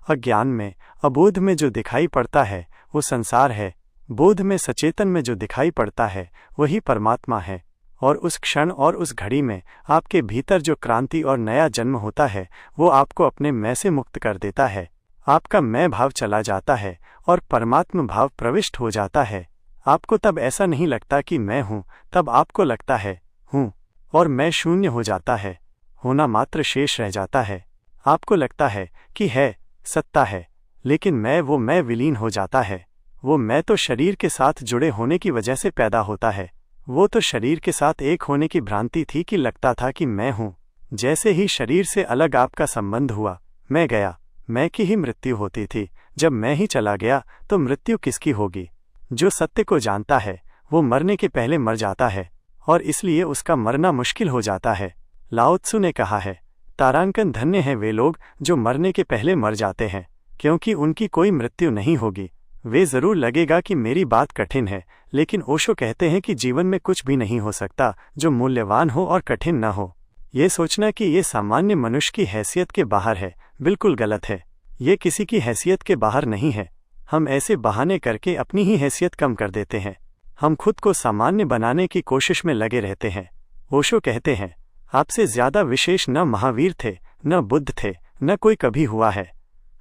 अज्ञान में, अबोध में जो दिखाई पड़ता है वो संसार है। बोध में, सचेतन में जो दिखाई पड़ता है वही परमात्मा है। और उस क्षण और उस घड़ी में आपके भीतर जो क्रांति और नया जन्म होता है वो आपको अपने मैं से मुक्त कर देता है। आपका मैं भाव चला जाता है और परमात्मा भाव प्रविष्ट हो जाता है। आपको तब ऐसा नहीं लगता कि मैं हूँ, तब आपको लगता है हूँ, और मैं शून्य हो जाता है। होना मात्र शेष रह जाता है। आपको लगता है कि है, सत्ता है, लेकिन वो मैं विलीन हो जाता है। वो मैं तो शरीर के साथ जुड़े होने की वजह से पैदा होता है। वो तो शरीर के साथ एक होने की भ्रांति थी कि लगता था कि मैं हूँ। जैसे ही शरीर से अलग आपका संबंध हुआ, मैं गया, मैं की ही मृत्यु होती थी। जब मैं ही चला गया तो मृत्यु किसकी होगी? जो सत्य को जानता है वो मरने के पहले मर जाता है, और इसलिए उसका मरना मुश्किल हो जाता है। लाओ त्सु ने कहा है, तारांकन धन्य हैं वे लोग जो मरने के पहले मर जाते हैं, क्योंकि उनकी कोई मृत्यु नहीं होगी। वे जरूर लगेगा कि मेरी बात कठिन है, लेकिन ओशो कहते हैं कि जीवन में कुछ भी नहीं हो सकता जो मूल्यवान हो और कठिन न हो। ये सोचना कि ये सामान्य मनुष्य की हैसियत के बाहर है, बिल्कुल गलत है। ये किसी की हैसियत के बाहर नहीं है। हम ऐसे बहाने करके अपनी ही हैसियत कम कर देते हैं। हम खुद को सामान्य बनाने की कोशिश में लगे रहते हैं। ओशो कहते हैं, आपसे ज्यादा विशेष न महावीर थे, न बुद्ध थे, न कोई कभी हुआ है।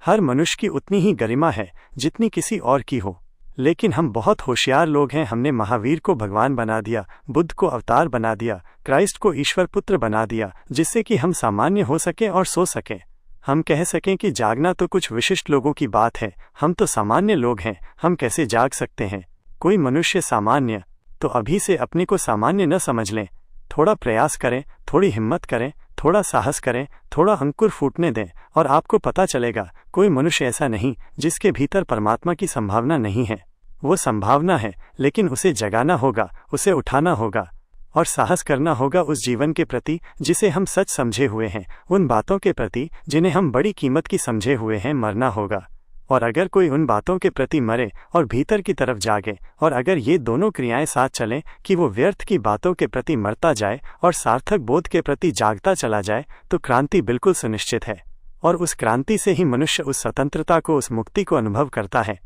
हर मनुष्य की उतनी ही गरिमा है जितनी किसी और की हो। लेकिन हम बहुत होशियार लोग हैं। हमने महावीर को भगवान बना दिया, बुद्ध को अवतार बना दिया, क्राइस्ट को ईश्वर पुत्र बना दिया, जिससे कि हम सामान्य हो सकें और सो सकें। हम कह सकें कि जागना तो कुछ विशिष्ट लोगों की बात है, हम तो सामान्य लोग हैं, हम कैसे जाग सकते हैं? कोई मनुष्य सामान्य, तो अभी से अपने को सामान्य न समझ लें, थोड़ा प्रयास करें, थोड़ी हिम्मत करें, थोड़ा साहस करें, थोड़ा अंकुर फूटने दें और आपको पता चलेगा कोई मनुष्य ऐसा नहीं जिसके भीतर परमात्मा की संभावना नहीं है। वो संभावना है, लेकिन उसे जगाना होगा, उसे उठाना होगा और साहस करना होगा उस जीवन के प्रति जिसे हम सच समझे हुए हैं, उन बातों के प्रति जिन्हें हम बड़ी कीमत की समझे हुए हैं। मरना होगा। और अगर कोई उन बातों के प्रति मरे और भीतर की तरफ जागे, और अगर ये दोनों क्रियाएं साथ चलें कि वो व्यर्थ की बातों के प्रति मरता जाए और सार्थक बोध के प्रति जागता चला जाए, तो क्रांति बिल्कुल सुनिश्चित है। और उस क्रांति से ही मनुष्य उस स्वतंत्रता को, उस मुक्ति को अनुभव करता है।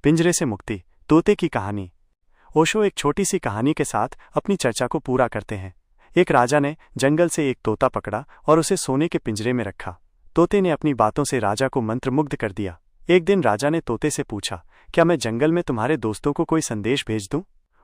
पिंजरे से मुक्ति, तोते की कहानी। ओशो एक छोटी सी कहानी के साथ अपनी चर्चा को पूरा करते हैं। एक राजा ने जंगल से एक तोता पकड़ा और उसे सोने के पिंजरे में रखा। तोते ने अपनी बातों से राजा को मंत्रमुग्ध कर दिया। एक दिन राजा ने तोते से पूछा, क्या मैं जंगल में तुम्हारे दोस्तों को कोई संदेश भेज दूं?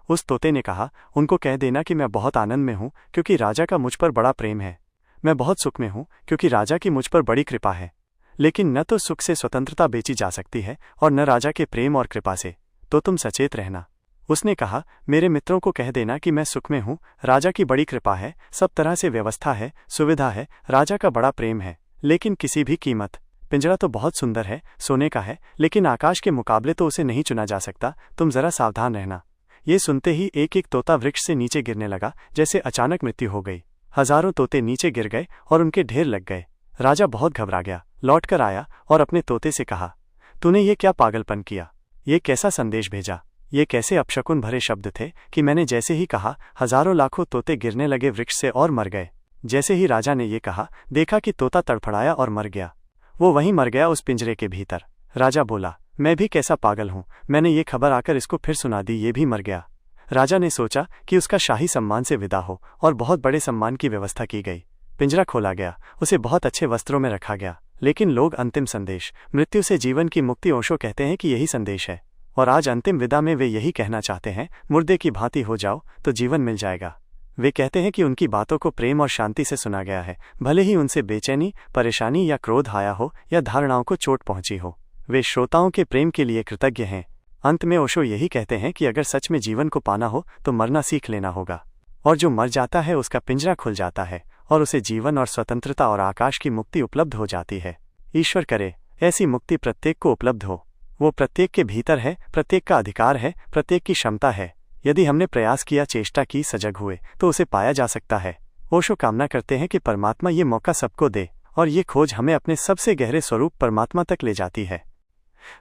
उस तोते ने कहा, उनको कह देना कि मैं बहुत आनंद में हूं क्योंकि राजा का मुझ पर बड़ा प्रेम है। मैं बहुत सुख में हूं क्योंकि राजा की मुझ पर बड़ी कृपा है। लेकिन न तो सुख से स्वतंत्रता बेची जा सकती है और न राजा के प्रेम और कृपा से, तो तुम सचेत रहना। उसने कहा, मेरे मित्रों को कह देना कि मैं सुख में हूं, राजा की बड़ी कृपा है, सब तरह से व्यवस्था है, सुविधा है, राजा का बड़ा प्रेम है, लेकिन किसी भी कीमत। पिंजरा तो बहुत सुंदर है, सोने का है, लेकिन आकाश के मुकाबले तो उसे नहीं चुना जा सकता, तुम जरा सावधान रहना। ये सुनते ही एक एक तोता वृक्ष से नीचे गिरने लगा, जैसे अचानक मृत्यु हो गई। हजारों तोते नीचे गिर गए और उनके ढेर लग गए। राजा बहुत घबरा गया, लौटकर आया और अपने तोते से कहा, तूने ये क्या पागलपन किया? ये कैसा संदेश भेजा? ये कैसे अपशकुन भरे शब्द थे कि मैंने जैसे ही कहा, हजारों लाखों तोते गिरने लगे वृक्ष से और मर गए। जैसे ही राजा ने ये कहा, देखा कि तोता तड़फड़ाया और मर गया। वो वहीं मर गया, उस पिंजरे के भीतर। राजा बोला, मैं भी कैसा पागल हूं, मैंने ये खबर आकर इसको फिर सुना दी, ये भी मर गया। राजा ने सोचा कि उसका शाही सम्मान से विदा हो और बहुत बड़े सम्मान की व्यवस्था की गई। पिंजरा खोला गया, उसे बहुत अच्छे वस्त्रों में रखा गया। लेकिन लोग अंतिम संदेश, मृत्यु से जीवन की मुक्ति, ओशो कहते हैं कि यही संदेश है। और आज अंतिम विदा में वे यही कहना चाहते हैं, मुर्दे की भांति हो जाओ तो जीवन मिल जाएगा। वे कहते हैं कि उनकी बातों को प्रेम और शांति से सुना गया है, भले ही उनसे बेचैनी, परेशानी या क्रोध आया हो या धारणाओं को चोट पहुंची हो। वे श्रोताओं के प्रेम के लिए कृतज्ञ हैं। अंत में ओशो यही कहते हैं कि अगर सच में जीवन को पाना हो तो मरना सीख लेना होगा। और जो मर जाता है उसका पिंजरा खुल जाता है और उसे जीवन और स्वतंत्रता और आकाश की मुक्ति उपलब्ध हो जाती है। ईश्वर करे ऐसी मुक्ति प्रत्येक को उपलब्ध हो। वो प्रत्येक के भीतर है, प्रत्येक का अधिकार है, प्रत्येक की क्षमता है। यदि हमने प्रयास किया, चेष्टा की, सजग हुए तो उसे पाया जा सकता है। ओशो कामना करते हैं कि परमात्मा ये मौका सबको दे और ये खोज हमें अपने सबसे गहरे स्वरूप परमात्मा तक ले जाती है।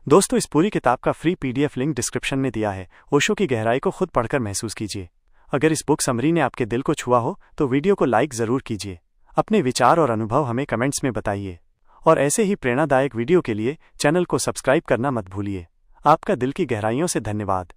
दोस्तों, इस पूरी किताब का फ्री PDF लिंक डिस्क्रिप्शन में दिया है। ओशो की गहराई को खुद पढ़कर महसूस कीजिए। अगर इस बुक समरी ने आपके दिल को छुआ हो तो वीडियो को लाइक ज़रूर कीजिए। अपने विचार और अनुभव हमें कमेंट्स में बताइए और ऐसे ही प्रेरणादायक वीडियो के लिए चैनल को सब्सक्राइब करना मत भूलिए। आपका दिल की गहराइयों से धन्यवाद।